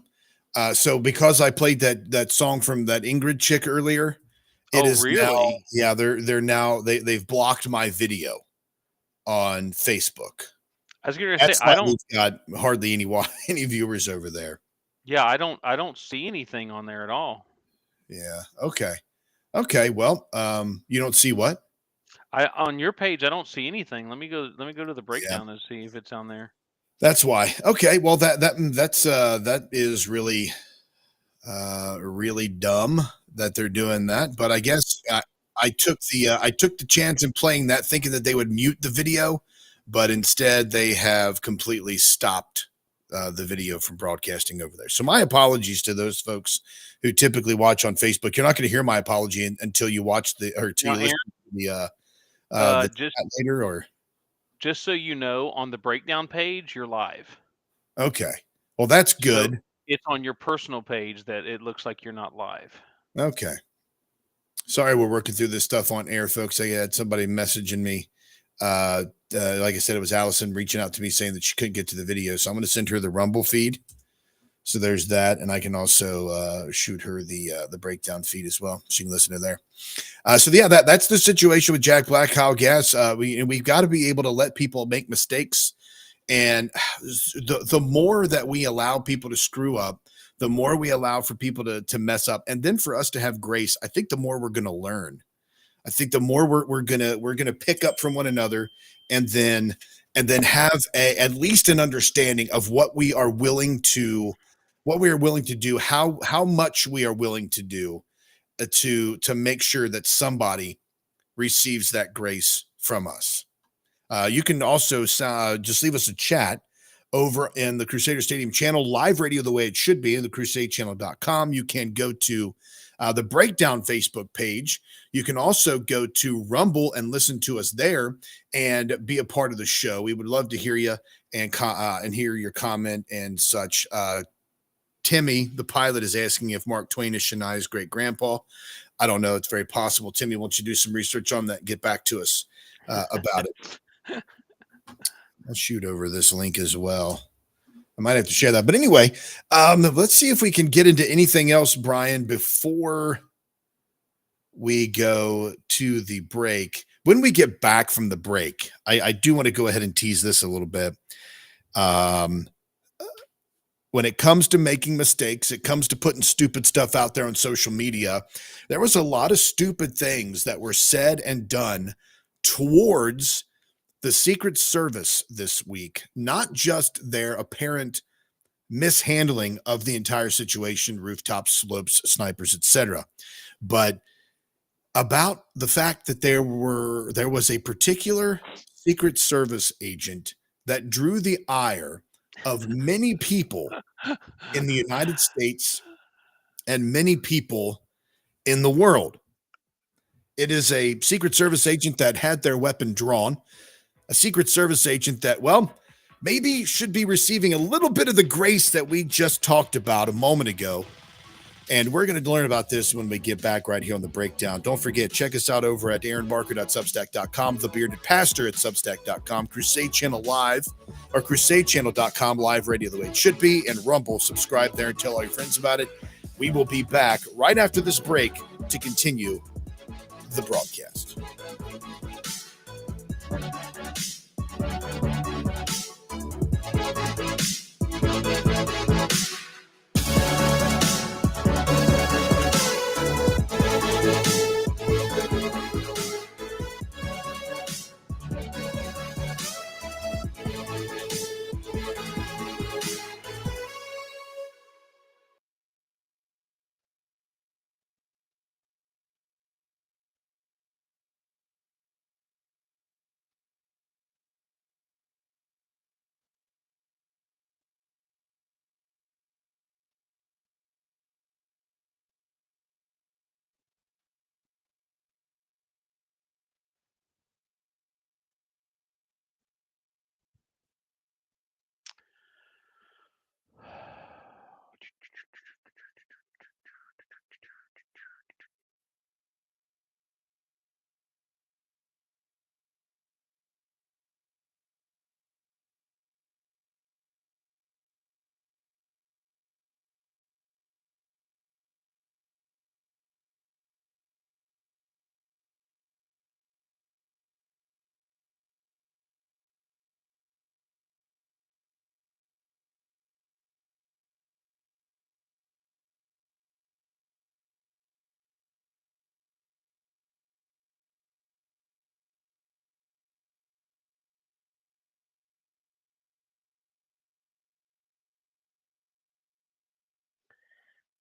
So because I played that song from that Ingrid chick earlier, it is really? now, yeah, they've blocked my video on Facebook. I was going to say That's why we've got hardly any viewers over there. Yeah, I don't see anything on there at all. Yeah. Okay. Okay. Well, you don't see what? On your page I don't see anything. Let me go to the breakdown and see if it's on there. That's why. Okay. Well, that is really really dumb that they're doing that. But I guess I took the chance in playing that, thinking that they would mute the video, but instead they have completely stopped the video from broadcasting over there. So my apologies to those folks who typically watch on Facebook. You're not going to hear my apology until you watch the or until you listen to the just later or. Just so you know, on the breakdown page, you're live. Okay. Well, that's good. So it's on your personal page that it looks like you're not live. Okay. Sorry, we're working through this stuff on air, folks. I had somebody messaging me. Like I said, it was Allison reaching out to me saying that she couldn't get to the video. So I'm going to send her the Rumble feed. So there's that. And I can also shoot her the breakdown feed as well. She can listen to there. So yeah, that's the situation with Jack Black, Kyle Gass. We've got to be able to let people make mistakes. And the more that we allow people to screw up, the more we allow for people to mess up, and then for us to have grace, I think the more we're going to learn. I think the more we're gonna pick up from one another, and then have at least an understanding of what we are willing to do, how much we are willing to do to make sure that somebody receives that grace from us. You can also just leave us a chat over in the Crusader Stadium channel, live radio the way it should be in the crusadechannel.com. You can go to the Breakdown Facebook page. You can also go to Rumble and listen to us there and be a part of the show. We would love to hear you and hear your comment and such. Timmy, the pilot, is asking if Mark Twain is Shania's great grandpa. I don't know. It's very possible. Timmy, won't you do some research on that? Get back to us about it. I'll shoot over this link as well. I might have to share that. But anyway, let's see if we can get into anything else, Bryan, before we go to the break. When we get back from the break, I do want to go ahead and tease this a little bit. When it comes to making mistakes, it comes to putting stupid stuff out there on social media, there was a lot of stupid things that were said and done towards the Secret Service this week, not just their apparent mishandling of the entire situation, rooftop slopes, snipers, etc., but about the fact that there was a particular Secret Service agent that drew the ire of many people in the United States and many people in the world. It is a Secret Service agent that had their weapon drawn, a Secret Service agent that, well, maybe should be receiving a little bit of the grace that we just talked about a moment ago. And we're going to learn about this when we get back right here on the breakdown. Don't forget, check us out over at aaronbarker.substack.com, The Bearded Pastor at substack.com, Crusade Channel Live, or crusadechannel.com, live radio the way it should be, and Rumble. Subscribe there and tell all your friends about it. We will be back right after this break to continue the broadcast.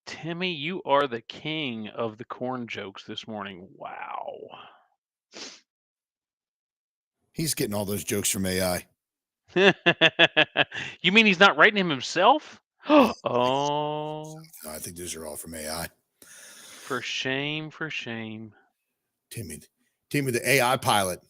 Timmy, you are the king of the corn jokes this morning. Wow. He's getting all those jokes from AI. You mean he's not writing him himself? Oh, No, I think those are all from AI. for shame, for shame. Timmy, the AI pilot.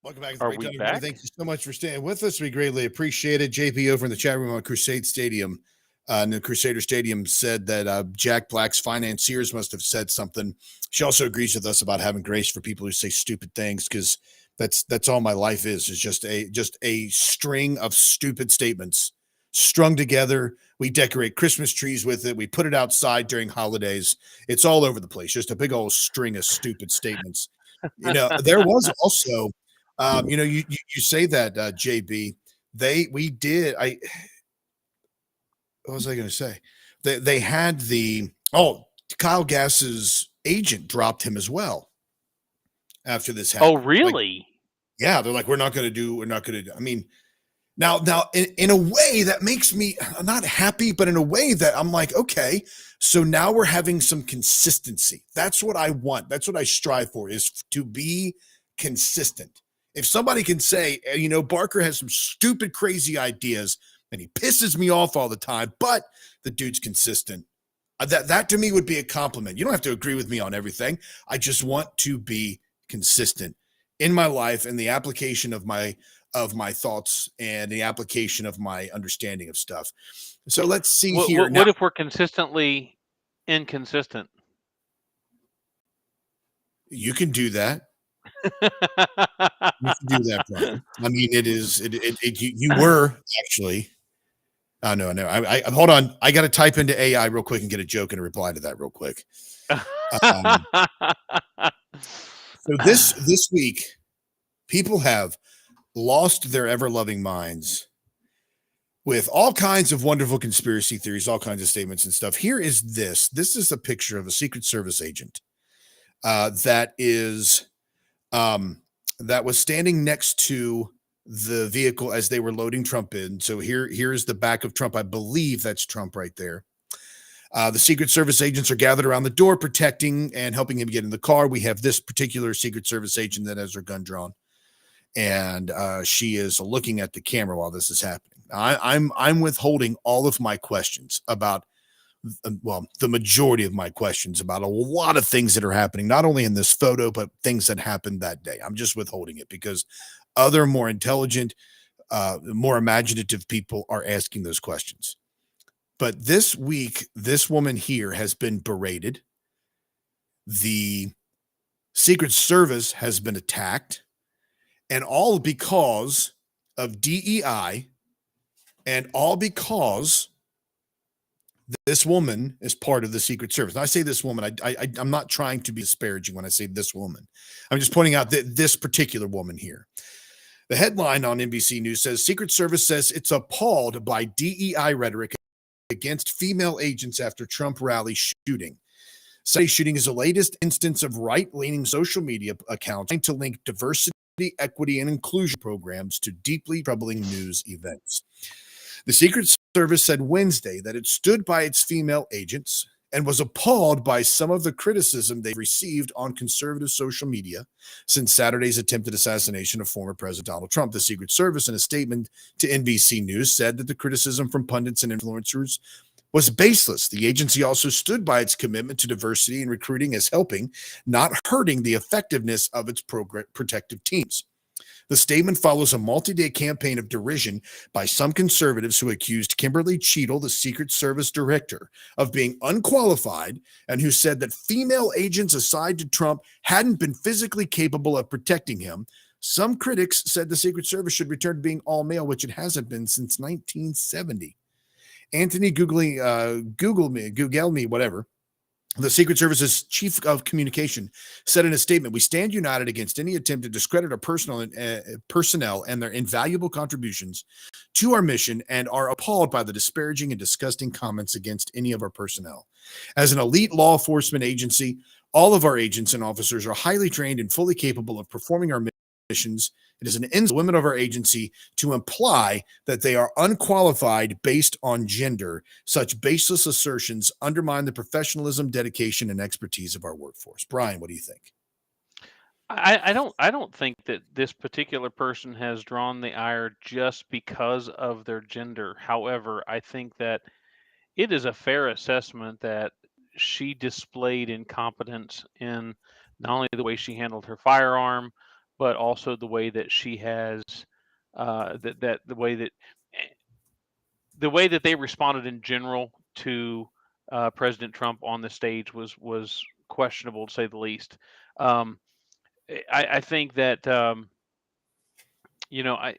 Welcome back to the Are breakdown, we everybody. back? Thank you so much for staying with us. We greatly appreciate it. JP over in the chat room on Crusade Stadium, the Crusader Stadium, said that Jack Black's financiers must have said something. She also agrees with us about having grace for people who say stupid things, because that's all my life is just a string of stupid statements strung together. We decorate Christmas trees with it. We put it outside during holidays. It's all over the place. Just a big old string of stupid statements. There was also. You say that, JB. What was I going to say? They had Kyle Gass's agent dropped him as well after this happened. Oh, really? Yeah, they're like, we're not going to. I mean, now, in a way that makes me not happy, but in a way that I'm like, okay, so now we're having some consistency. That's what I want. That's what I strive for, is to be consistent. If somebody can say, Barker has some stupid, crazy ideas and he pisses me off all the time, but the dude's consistent, that to me would be a compliment. You don't have to agree with me on everything. I just want to be consistent in my life and the application of my thoughts and the application of my understanding of stuff. So let's see here. What if we're consistently inconsistent? You can do that. You can do that, Brian. I mean, you were actually. Oh, no. I hold on. I got to type into AI real quick and get a joke and a reply to that real quick. So this week, people have lost their ever-loving minds with all kinds of wonderful conspiracy theories, all kinds of statements and stuff. Here is this. This is a picture of a Secret Service agent that was standing next to the vehicle as they were loading Trump in. So here's the back of Trump. I believe that's Trump right there. The Secret Service agents are gathered around the door, protecting and helping him get in the car. We have this particular Secret Service agent that has her gun drawn, and she is looking at the camera while this is happening. I'm withholding all of my questions about, the majority of my questions about a lot of things that are happening, not only in this photo, but things that happened that day. I'm just withholding it because other more intelligent, more imaginative people are asking those questions. But this week, this woman here has been berated. The Secret Service has been attacked, and all because of DEI, and all because this woman is part of the Secret Service. Now, I say this woman, I'm not trying to be disparaging when I say this woman. I'm just pointing out that this particular woman here. The headline on NBC News says, Secret Service says it's appalled by DEI rhetoric against female agents after Trump rally shooting. Saturday's shooting is the latest instance of right-leaning social media accounts trying to link diversity, equity, and inclusion programs to deeply troubling news events. The Secret Service said Wednesday that it stood by its female agents and was appalled by some of the criticism they've received on conservative social media since Saturday's attempted assassination of former President Donald Trump. The Secret Service, in a statement to NBC News, said that the criticism from pundits and influencers was baseless. The agency also stood by its commitment to diversity and recruiting as helping, not hurting, the effectiveness of its protective teams. The statement follows a multi-day campaign of derision by some conservatives who accused Kimberly Cheadle, the Secret Service director, of being unqualified, and who said that female agents assigned to Trump hadn't been physically capable of protecting him, Some critics said the Secret Service should return to being all male, which it hasn't been since 1970. Anthony Google me, whatever. The Secret Service's chief of communication said in a statement, "We stand united against any attempt to discredit our personnel and their invaluable contributions to our mission and are appalled by the disparaging and disgusting comments against any of our personnel. As an elite law enforcement agency, all of our agents and officers are highly trained and fully capable of performing our missions. It is an limit of our agency to imply that they are unqualified based on gender. Such baseless assertions undermine the professionalism, dedication, and expertise of our workforce." Bryan, what do you think? I don't think that this particular person has drawn the ire just because of their gender. However, I think that it is a fair assessment that she displayed incompetence in not only the way she handled her firearm, but also the way that she has that eh, the way that they responded in general to President Trump on the stage was questionable to say the least. Um, I think that you know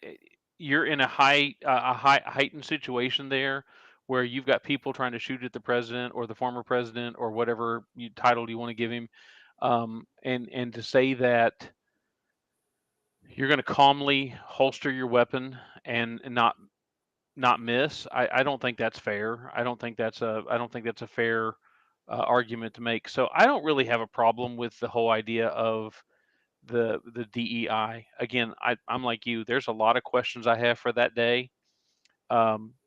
you're in a heightened situation there where you've got people trying to shoot at the president or the former president or whatever title you want to give him, and to say that you're going to calmly holster your weapon and not miss. I don't think that's fair. I don't think that's a fair argument to make. So I don't really have a problem with the whole idea of the DEI. Again, I'm like you. There's a lot of questions I have for that day,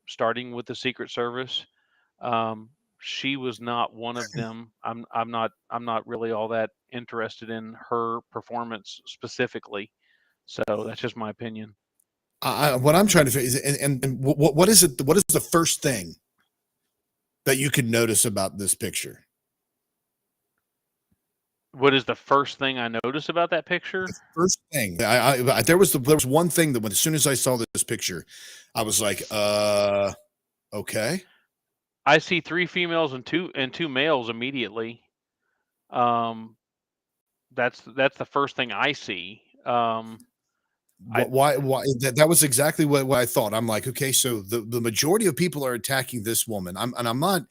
starting with the Secret Service. She was not one of them. I'm not really all that interested in her performance specifically. So that's just my opinion. What I'm trying to figure is, and what is it? What is the first thing that you could notice about this picture? What is the first thing I notice about that picture? The first thing, there was one thing that as soon as I saw this picture, I was like, okay. I see 3 females and 2 males immediately. That's the first thing I see. Why that was exactly what I thought. I'm like, okay, so the majority of people are attacking this woman. I'm not.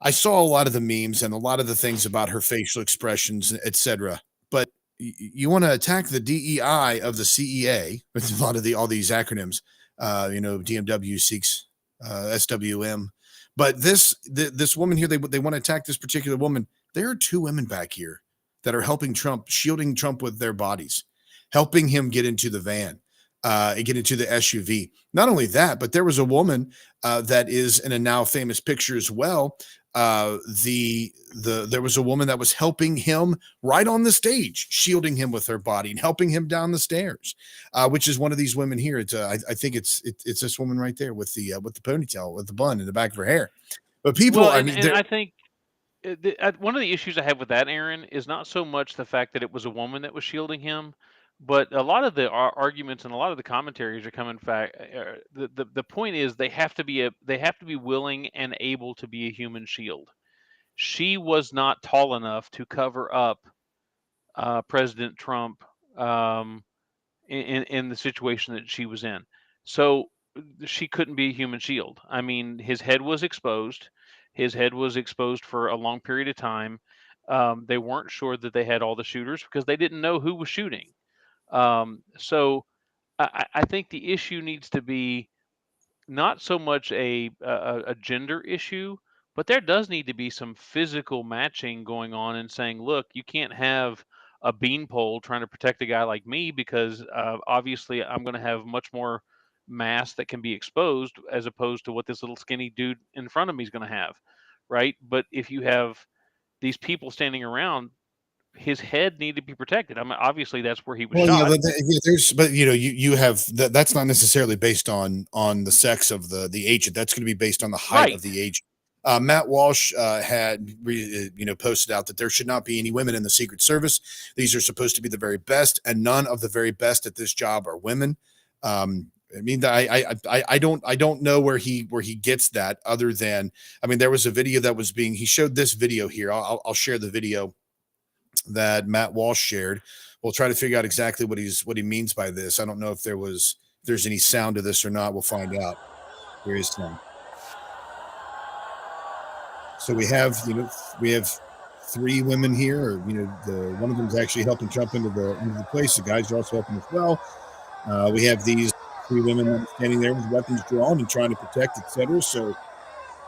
I saw a lot of the memes and a lot of the things about her facial expressions, etc. But you want to attack the DEI of the CEA with a lot of all these acronyms, DMW seeks SWM. But this woman here, they want to attack this particular woman. There are 2 women back here that are helping Trump, shielding Trump with their bodies, helping him get into the van, and get into the SUV. Not only that, but there was a woman that is in a now famous picture as well. There was a woman that was helping him right on the stage, shielding him with her body and helping him down the stairs, which is one of these women here. It's I think it's this woman right there with the ponytail, with the bun in the back of her hair. But people, Well, I mean, and I think one of the issues I have with that, Aaron, is not so much the fact that it was a woman that was shielding him, but a lot of the arguments and a lot of the commentaries are coming back. The point is they have to be willing and able to be a human shield. She was not tall enough to cover up President Trump, in the situation that she was in. So she couldn't be a human shield. I mean, his head was exposed. His head was exposed for a long period of time. They weren't sure that they had all the shooters because they didn't know who was shooting. So I think the issue needs to be not so much a gender issue, but there does need to be some physical matching going on and saying, look, you can't have a beanpole trying to protect a guy like me because obviously I'm going to have much more mass that can be exposed as opposed to what this little skinny dude in front of me is going to have, right? But if you have these people standing around, his head need to be protected. I mean, obviously that's where he was well, shot. but you have that's not necessarily based on the sex of the agent. That's going to be based on the height Right. of the agent. Matt Walsh had posted out that there should not be any women in the Secret Service. These are supposed to be the very best, and none of the very best at this job are women. I mean, I don't know where he gets that, other than, I mean, there was a video that was he showed this video here. I'll share the video that Matt Walsh shared. We'll try to figure out exactly what he means by this. I don't know if there's any sound to this or not. We'll find out. There is some. So we have three women here, or the one of them is actually helping jump into the place. The guys are also helping as well. We have these three women standing there with weapons drawn and trying to protect, etc. So,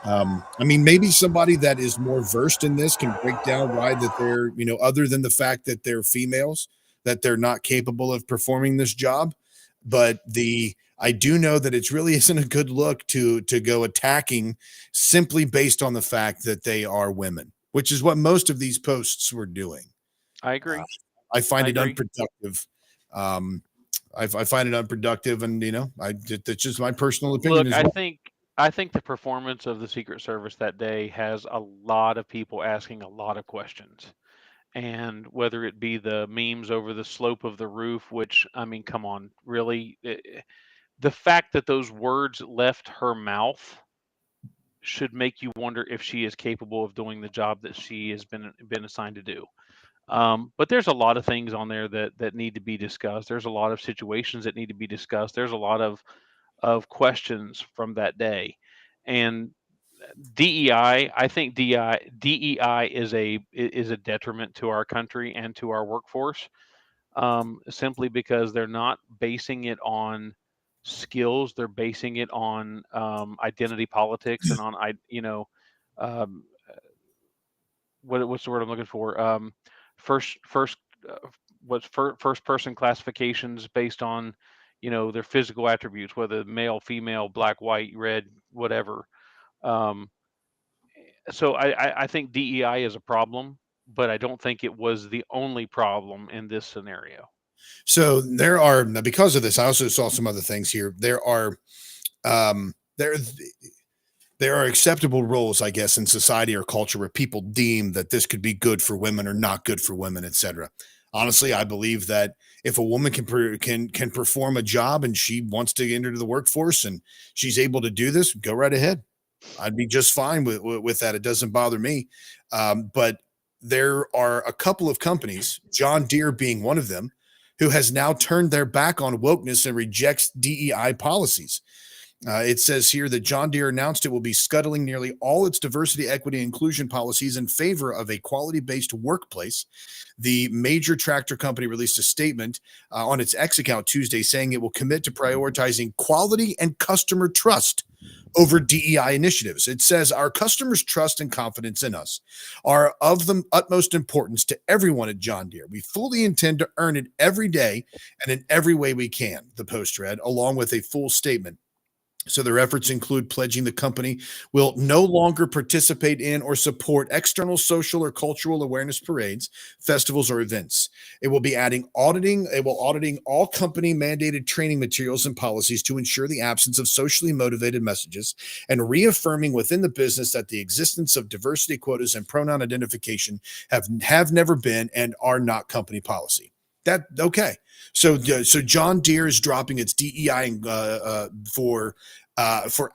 I mean, maybe somebody that is more versed in this can break down why that they're, other than the fact that they're females, that they're not capable of performing this job. But I do know that it really isn't a good look to go attacking simply based on the fact that they are women, which is what most of these posts were doing. I agree. I find it agree. unproductive. I find it unproductive, and that's just my personal opinion. Look, as well. I think the performance of the Secret Service that day has a lot of people asking a lot of questions. And whether it be the memes over the slope of the roof, which, I mean, come on, really? The fact that those words left her mouth should make you wonder if she is capable of doing the job that she has been assigned to do. But there's a lot of things on there that need to be discussed. There's a lot of situations that need to be discussed. There's a lot of questions from that day, and DEI. I think DEI is a detriment to our country and to our workforce, simply because they're not basing it on skills. They're basing it on identity politics and on um, what's the word I'm looking for? First first person classifications based on their physical attributes, whether male, female, black, white, red, whatever. Um, so I think DEI is a problem, but I don't think it was the only problem in this scenario. So there are, because of this, I also saw some other things here. There are there are acceptable roles, I guess, in society or culture where people deem that this could be good for women or not good for women, etc. Honestly, I believe that if a woman can perform a job and she wants to enter the workforce and she's able to do this, go right ahead. I'd be just fine with that. It doesn't bother me. But there are a couple of companies, John Deere being one of them, who has now turned their back on wokeness and rejects DEI policies. It says here that John Deere announced it will be scuttling nearly all its diversity, equity, and inclusion policies in favor of a quality-based workplace. The major tractor company released a statement on its X account Tuesday saying it will commit to prioritizing quality and customer trust over DEI initiatives. It says our customers' trust and confidence in us are of the utmost importance to everyone at John Deere. We fully intend to earn it every day and in every way we can, the Post read, along with a full statement. So their efforts include pledging the company will no longer participate in or support external social or cultural awareness parades, festivals, or events. It will be auditing all company mandated training materials and policies to ensure the absence of socially motivated messages and reaffirming within the business that the existence of diversity quotas and pronoun identification have never been and are not company policy. Okay. So John Deere is dropping its DEI for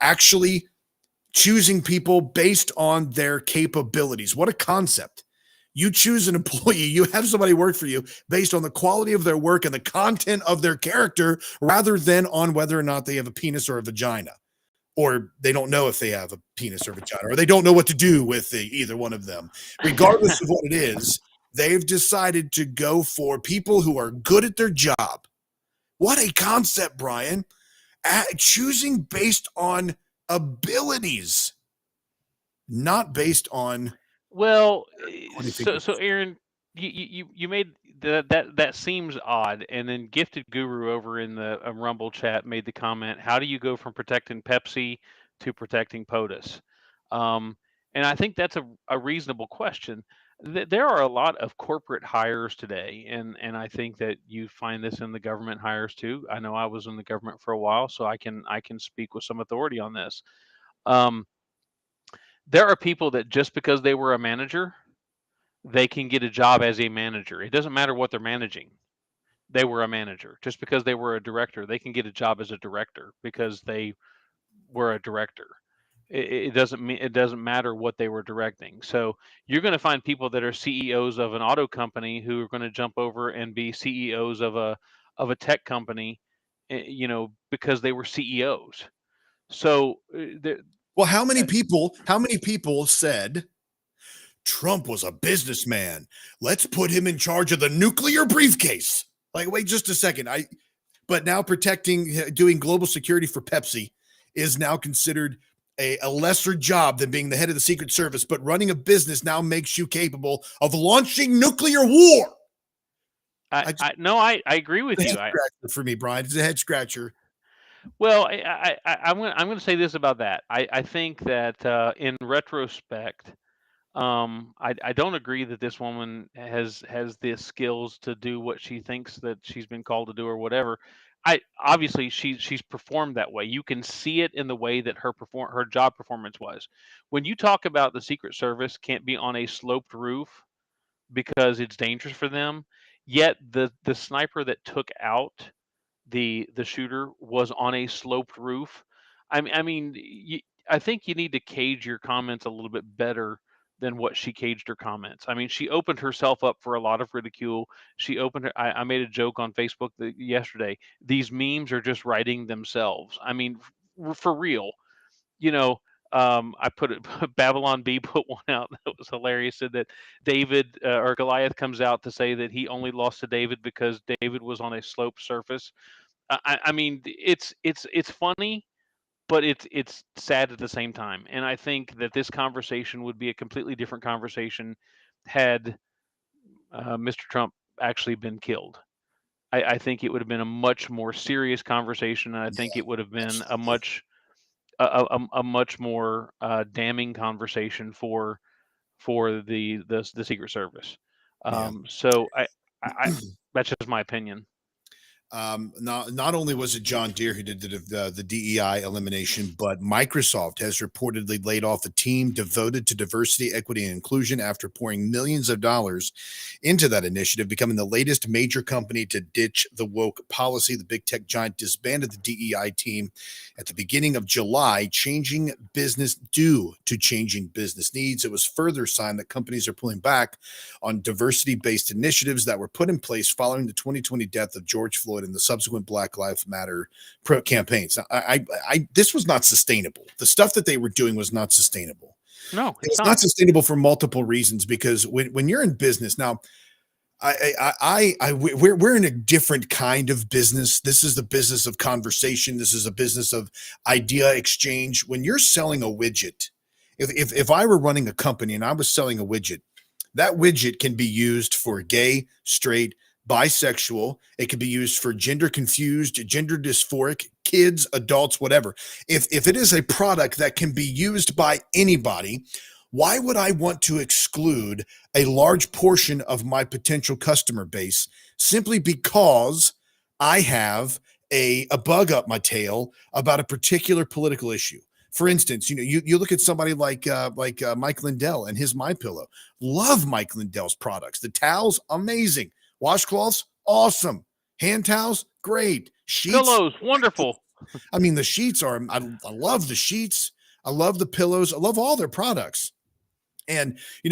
actually choosing people based on their capabilities. What a concept. You choose an employee, you have somebody work for you based on the quality of their work and the content of their character rather than on whether or not they have a penis or a vagina, or they don't know if they have a penis or vagina, or they don't know what to do with either one of them. Regardless of what it is, they've decided to go for people who are good at their job. What a concept, Bryan. Choosing based on abilities, not based on. Well, so Aaron, you made that seems odd, and then Gifted Guru over in the Rumble chat made the comment, how do you go from protecting Pepsi to protecting POTUS? And I think that's a reasonable question. There are a lot of corporate hires today, and I think that you find this in the government hires too. I know I was in the government for a while, so I can speak with some authority on this. There are people that just because they were a manager, they can get a job as a manager. It doesn't matter what they're managing. They were a manager. Just because they were a director, they can get a job as a director because they were a director. it doesn't matter what they were directing. So you're going to find people that are CEOs of an auto company who are going to jump over and be CEOs of a tech company, because they were CEOs. So Well, how many people said Trump was a businessman? Let's put him in charge of the nuclear briefcase. Like, wait just a second. But now doing global security for Pepsi is now considered a lesser job than being the head of the Secret Service. But running a business now makes you capable of launching nuclear war. I agree with you. For me, Brian, it's a head scratcher. Well, I'm going to say this about that. I think that in retrospect, I don't agree that this woman has the skills to do what she thinks that she's been called to do or whatever. Obviously she's performed that way. You can see it in the way that her job performance was. When you talk about the Secret Service can't be on a sloped roof because it's dangerous for them, yet the sniper that took out the shooter was on a sloped roof. I think you need to cage your comments a little bit better than what she caged her comments. I mean, she opened herself up for a lot of ridicule. I made a joke on Facebook yesterday. These memes are just writing themselves. I mean, for real. You know, I put it. Babylon B put one out that was hilarious. Said that David or Goliath comes out to say that he only lost to David because David was on a sloped surface. I mean, it's funny, but it's sad at the same time. And I think that this conversation would be a completely different conversation had Mr. Trump actually been killed. I think it would have been a much more serious conversation, and I think it would have been a much more damning conversation for the Secret Service. So I that's just my opinion. Not only was it John Deere who did the DEI elimination, but Microsoft has reportedly laid off a team devoted to diversity, equity, and inclusion after pouring millions of dollars into that initiative, becoming the latest major company to ditch the woke policy. The big tech giant disbanded the DEI team at the beginning of July, changing business due to changing business needs. It was further sign that companies are pulling back on diversity-based initiatives that were put in place following the 2020 death of George Floyd and the subsequent Black Lives Matter campaigns. This was not sustainable. The stuff that they were doing was not sustainable. No, it's not sustainable for multiple reasons, because when you're in business now, we're in a different kind of business. This is the business of conversation. This is a business of idea exchange. When you're selling a widget, if I were running a company and I was selling a widget, that widget can be used for gay, straight, bisexual. It can be used for gender confused, gender dysphoric, kids, adults, whatever. If it is a product that can be used by anybody, why would I want to exclude a large portion of my potential customer base simply because I have a bug up my tail about a particular political issue? For instance, you look at somebody like Mike Lindell and his MyPillow. Love Mike Lindell's products. The towels, amazing. Washcloths, awesome. Hand towels, great. Sheets, pillows, wonderful. I mean, the sheets are. I love the sheets. I love the pillows. I love all their products. And he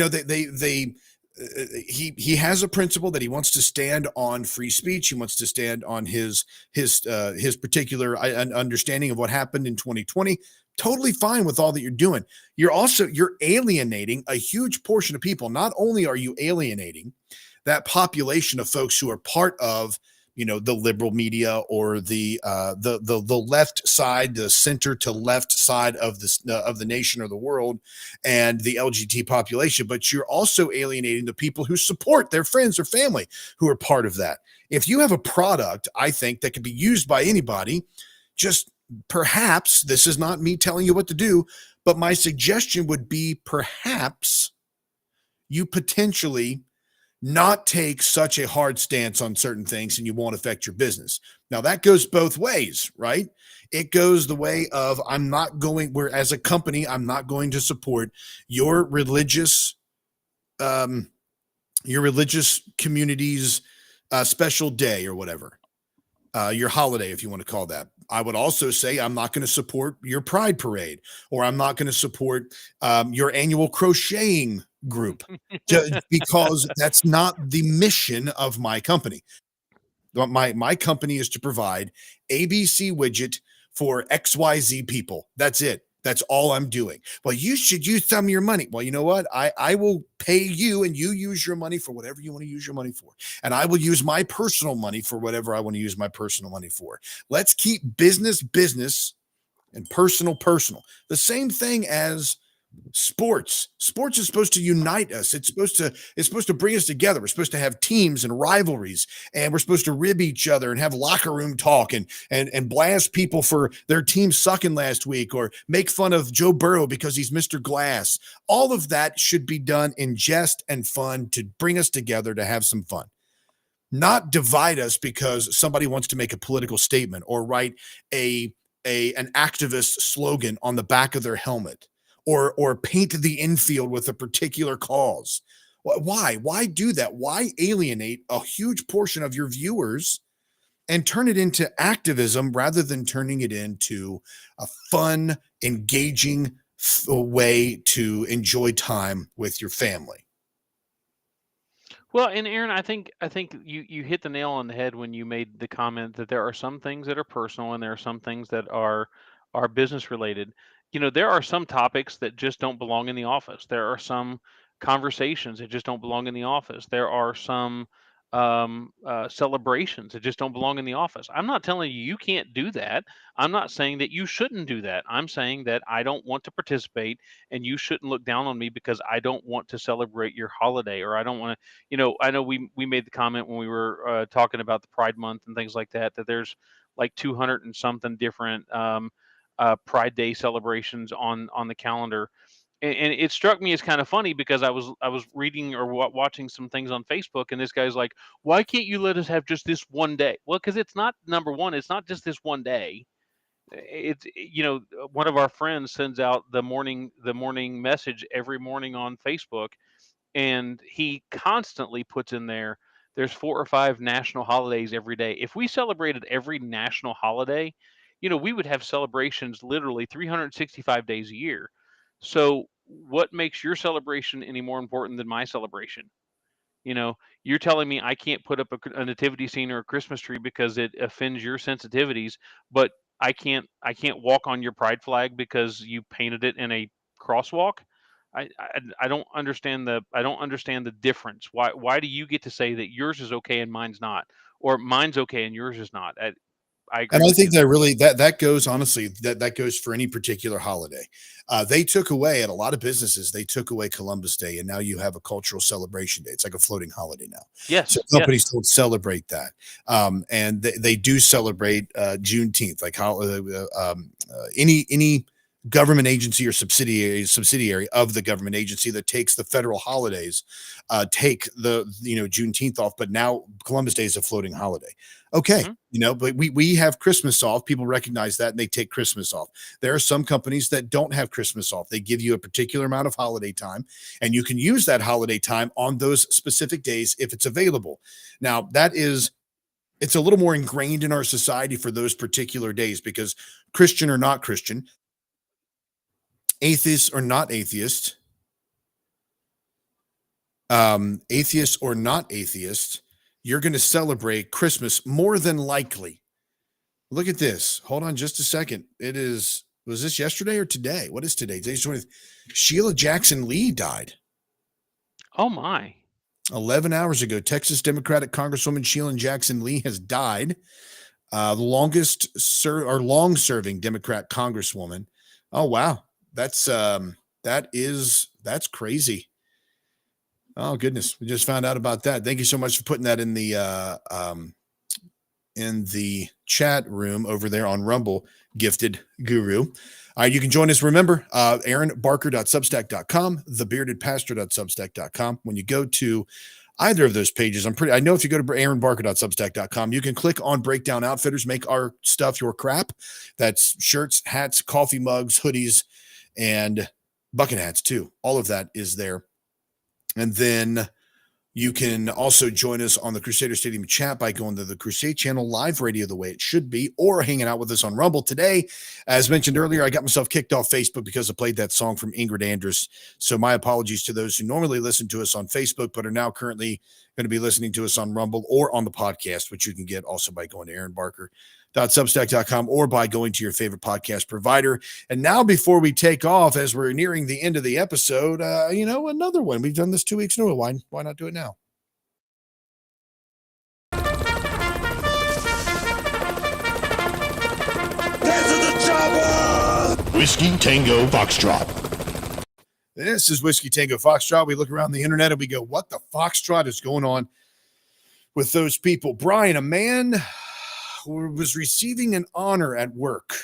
has a principle that he wants to stand on free speech. He wants to stand on his particular understanding of what happened in 2020. Totally fine with all that you're doing. You're alienating a huge portion of people. Not only are you alienating that population of folks who are part of, the liberal media or the left side, the center to left side of the nation or the world, and the LGBT population, but you're also alienating the people who support their friends or family who are part of that. If you have a product, I think, that can be used by anybody, just perhaps, this is not me telling you what to do, but my suggestion would be perhaps you potentially not take such a hard stance on certain things and you won't affect your business. Now that goes both ways, right? It goes the way of as a company, I'm not going to support your religious community's special day or whatever. your holiday, if you want to call that. I would also say I'm not going to support your pride parade, or I'm not going to support your annual crocheting group, because that's not the mission of my company. My company is to provide ABC widget for XYZ people. That's it. That's all I'm doing. Well, you should use some of your money. Well, you know what? I will pay you, and you use your money for whatever you want to use your money for. And I will use my personal money for whatever I want to use my personal money for. Let's keep business business and personal personal. The same thing as sports. Sports is supposed to unite us. It's supposed to bring us together. We're supposed to have teams and rivalries, and we're supposed to rib each other and have locker room talk and blast people for their team sucking last week, or make fun of Joe Burrow because he's Mr. Glass. All of that should be done in jest and fun to bring us together, to have some fun. Not divide us because somebody wants to make a political statement or write an activist slogan on the back of their helmet, or paint the infield with a particular cause. Why do that? Why alienate a huge portion of your viewers and turn it into activism rather than turning it into a fun, engaging way to enjoy time with your family? Well, and Aaron, I think you hit the nail on the head when you made the comment that there are some things that are personal and there are some things that are business related. There are some topics that just don't belong in the office. There are some conversations that just don't belong in the office. There are some celebrations that just don't belong in the office. I'm not telling you you can't do that. I'm not saying that you shouldn't do that. I'm saying that I don't want to participate, and you shouldn't look down on me because I don't want to celebrate your holiday, or I don't want to. I know we made the comment when we were talking about the Pride Month and things like that, that there's like 200 and something different Pride Day celebrations on the calendar. And it struck me as kind of funny because I was reading or watching some things on Facebook, and this guy's like, "Why can't you let us have just this one day?" Well, because it's not, number one, it's not just this one day. It's one of our friends sends out the morning message every morning on Facebook, and he constantly puts in there's 4 or 5 national holidays every day. If we celebrated every national holiday, we would have celebrations literally 365 days a year. So what makes your celebration any more important than my celebration? You're telling me I can't put up a nativity scene or a Christmas tree because it offends your sensitivities, but I can't walk on your pride flag because you painted it in a crosswalk. I don't understand the difference. Why do you get to say that yours is okay and mine's not, or mine's okay and yours is not? I And agree I with you think there. that really that goes, honestly, that goes for any particular holiday. They took away, at a lot of businesses, they took away Columbus Day, and now you have a cultural celebration day. It's like a floating holiday now. So Yes, companies yes. don't celebrate that, and they do celebrate Juneteenth, like how any government agency or subsidiary of the government agency that takes the federal holidays take the Juneteenth off, but now Columbus Day is a floating holiday. Okay, Hmm. but we have Christmas off. People recognize that, and they take Christmas off. There are some companies that don't have Christmas off. They give you a particular amount of holiday time, and you can use that holiday time on those specific days if it's available. Now, it's a little more ingrained in our society for those particular days, because Christian or not Christian, atheist or not atheist, atheist or not atheist, you're going to celebrate Christmas more than likely. Look at this. Hold on just a second. Was this yesterday or today? What is today? Today's 20th. Sheila Jackson Lee died Oh my. 11 hours ago. Texas Democratic Congresswoman Sheila Jackson Lee has died. The long-serving Democrat Congresswoman. Oh, wow. That's crazy. Oh goodness, we just found out about that. Thank you so much for putting that in the chat room over there on Rumble, Gifted Guru. All right, you can join us. Remember, aaronbarker.substack.com, thebeardedpastor.substack.com. When you go to either of those pages, I know if you go to aaronbarker.substack.com, you can click on Breakdown Outfitters, make our stuff your crap. That's shirts, hats, coffee mugs, hoodies, and bucket hats too. All of that is there. And then You can also join us on the Crusader Stadium chat by going to the Crusade channel live radio the way it should be, or hanging out with us on Rumble. Today, as mentioned earlier, I got myself kicked off Facebook because I played that song from Ingrid Andress. So my apologies to those who normally listen to us on Facebook, but are now currently going to be listening to us on Rumble or on the podcast, which you can get also by going to aaronbarker.substack.com or by going to your favorite podcast provider. And now, before we take off, as we're nearing the end of the episode, another one. We've done this 2 weeks in a row. Why not do it now? Whiskey Tango Foxtrot. This is Whiskey Tango Foxtrot. We look around the internet and we go, what the foxtrot is going on with those people? Bryan, a man who was receiving an honor at work.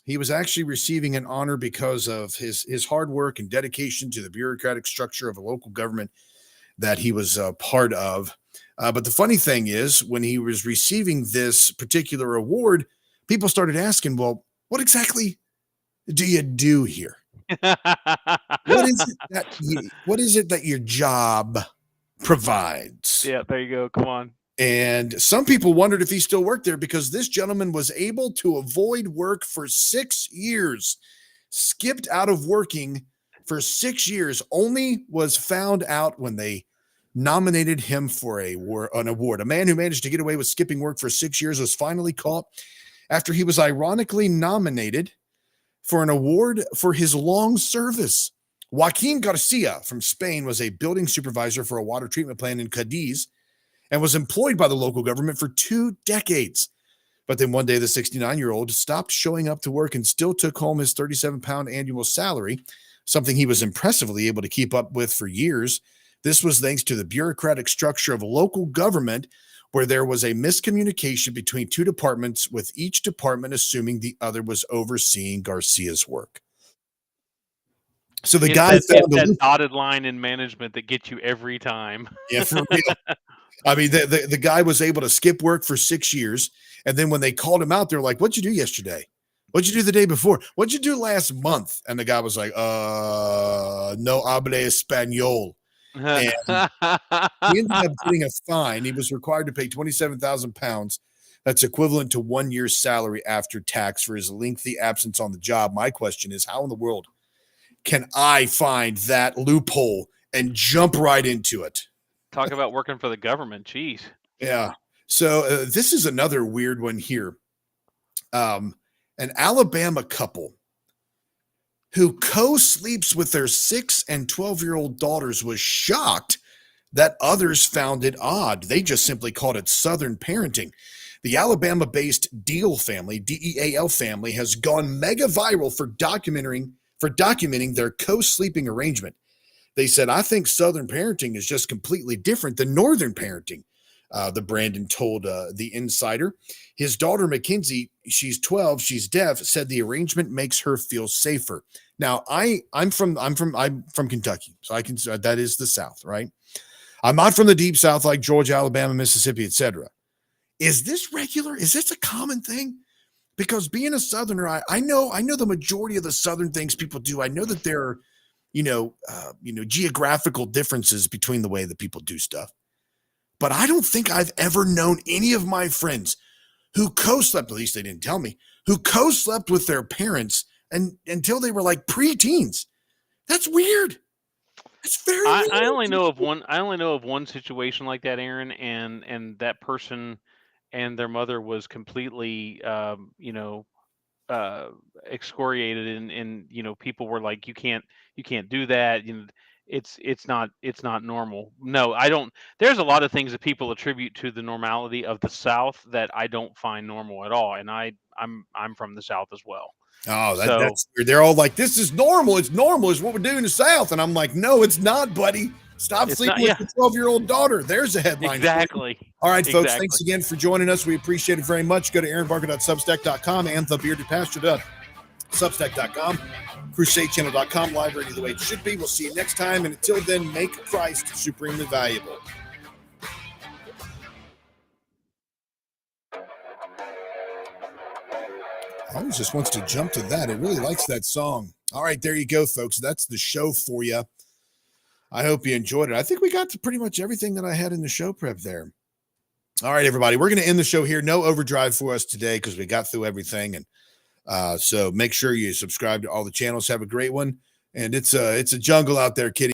He was actually receiving an honor because of his hard work and dedication to the bureaucratic structure of a local government that he was a part of. But the funny thing is, when he was receiving this particular award, people started asking, well, what exactly do you do here? What is it that your job provides? Yeah, there you go. Come on. And some people wondered if he still worked there, because this gentleman was able to avoid work for 6 years, skipped out of working for 6 years, only was found out when they nominated him for an award. A man who managed to get away with skipping work for 6 years was finally caught after he was ironically nominated for an award for his long service. Joaquin Garcia from Spain was a building supervisor for a water treatment plant in Cadiz and was employed by the local government for 2 decades. But then one day, the 69-year-old stopped showing up to work and still took home his 37-pound annual salary, something he was impressively able to keep up with for years. This was thanks to the bureaucratic structure of local government, where there was a miscommunication between 2 departments, with each department assuming the other was overseeing Garcia's work. So the guy found that dotted line in management that gets you every time. Yeah, for real. I mean, the guy was able to skip work for 6 years, and then when they called him out, they're like, "What'd you do yesterday? What'd you do the day before? What'd you do last month?" And the guy was like, no hable español." And he ended up getting a fine. He was required to pay 27,000 pounds. That's equivalent to 1 year's salary after tax for his lengthy absence on the job. My question is, how in the world can I find that loophole and jump right into it? Talk about working for the government. Jeez. Yeah. So this is another weird one here. An Alabama couple who co-sleeps with their 6 and 12-year-old daughters was shocked that others found it odd. They just simply called it Southern parenting. The Alabama-based Deal family, DEAL family, has gone mega viral for documenting their co-sleeping arrangement. They said, "I think Southern parenting is just completely different than Northern parenting," the Brandon told the Insider. His daughter, Mackenzie, she's 12, she's deaf, said the arrangement makes her feel safer. Now, I'm from Kentucky, so I can say that is the South, right? I'm not from the deep South like Georgia, Alabama, Mississippi, etc. Is this regular? Is this a common thing? Because being a Southerner, I know the majority of the Southern things people do. I know that there are, geographical differences between the way that people do stuff. But I don't think I've ever known any of my friends who co-slept, at least they didn't tell me, who co-slept with their parents until they were like preteens. That's weird. That's very weird. I only know of one situation like that, Aaron, and that person and their mother was completely excoriated, and people were like, you can't do that. It's not normal. No, I don't. There's a lot of things that people attribute to the normality of the South that I don't find normal at all. And I'm from the South as well. Oh, that's weird. They're all like, "This is normal. It's normal. It's what we do in the South." And I'm like, "No, it's not, buddy. Stop sleeping with your 12-year-old daughter." There's a headline. Exactly. All right, folks. Thanks again for joining us. We appreciate it very much. Go to aaronbarker.substack.com and thebeardedpastor.substack.com. CrusadeChannel.com, live radio the way it should be. We'll see you next time. And until then, make Christ supremely valuable. Always just wants to jump to that. It really likes that song. All right, there you go, folks. That's the show for you. I hope you enjoyed it. I think we got to pretty much everything that I had in the show prep there. All right, everybody, we're going to end the show here. No overdrive for us today because we got through everything. And so make sure you subscribe to all the channels. Have a great one. And it's a jungle out there, kitty.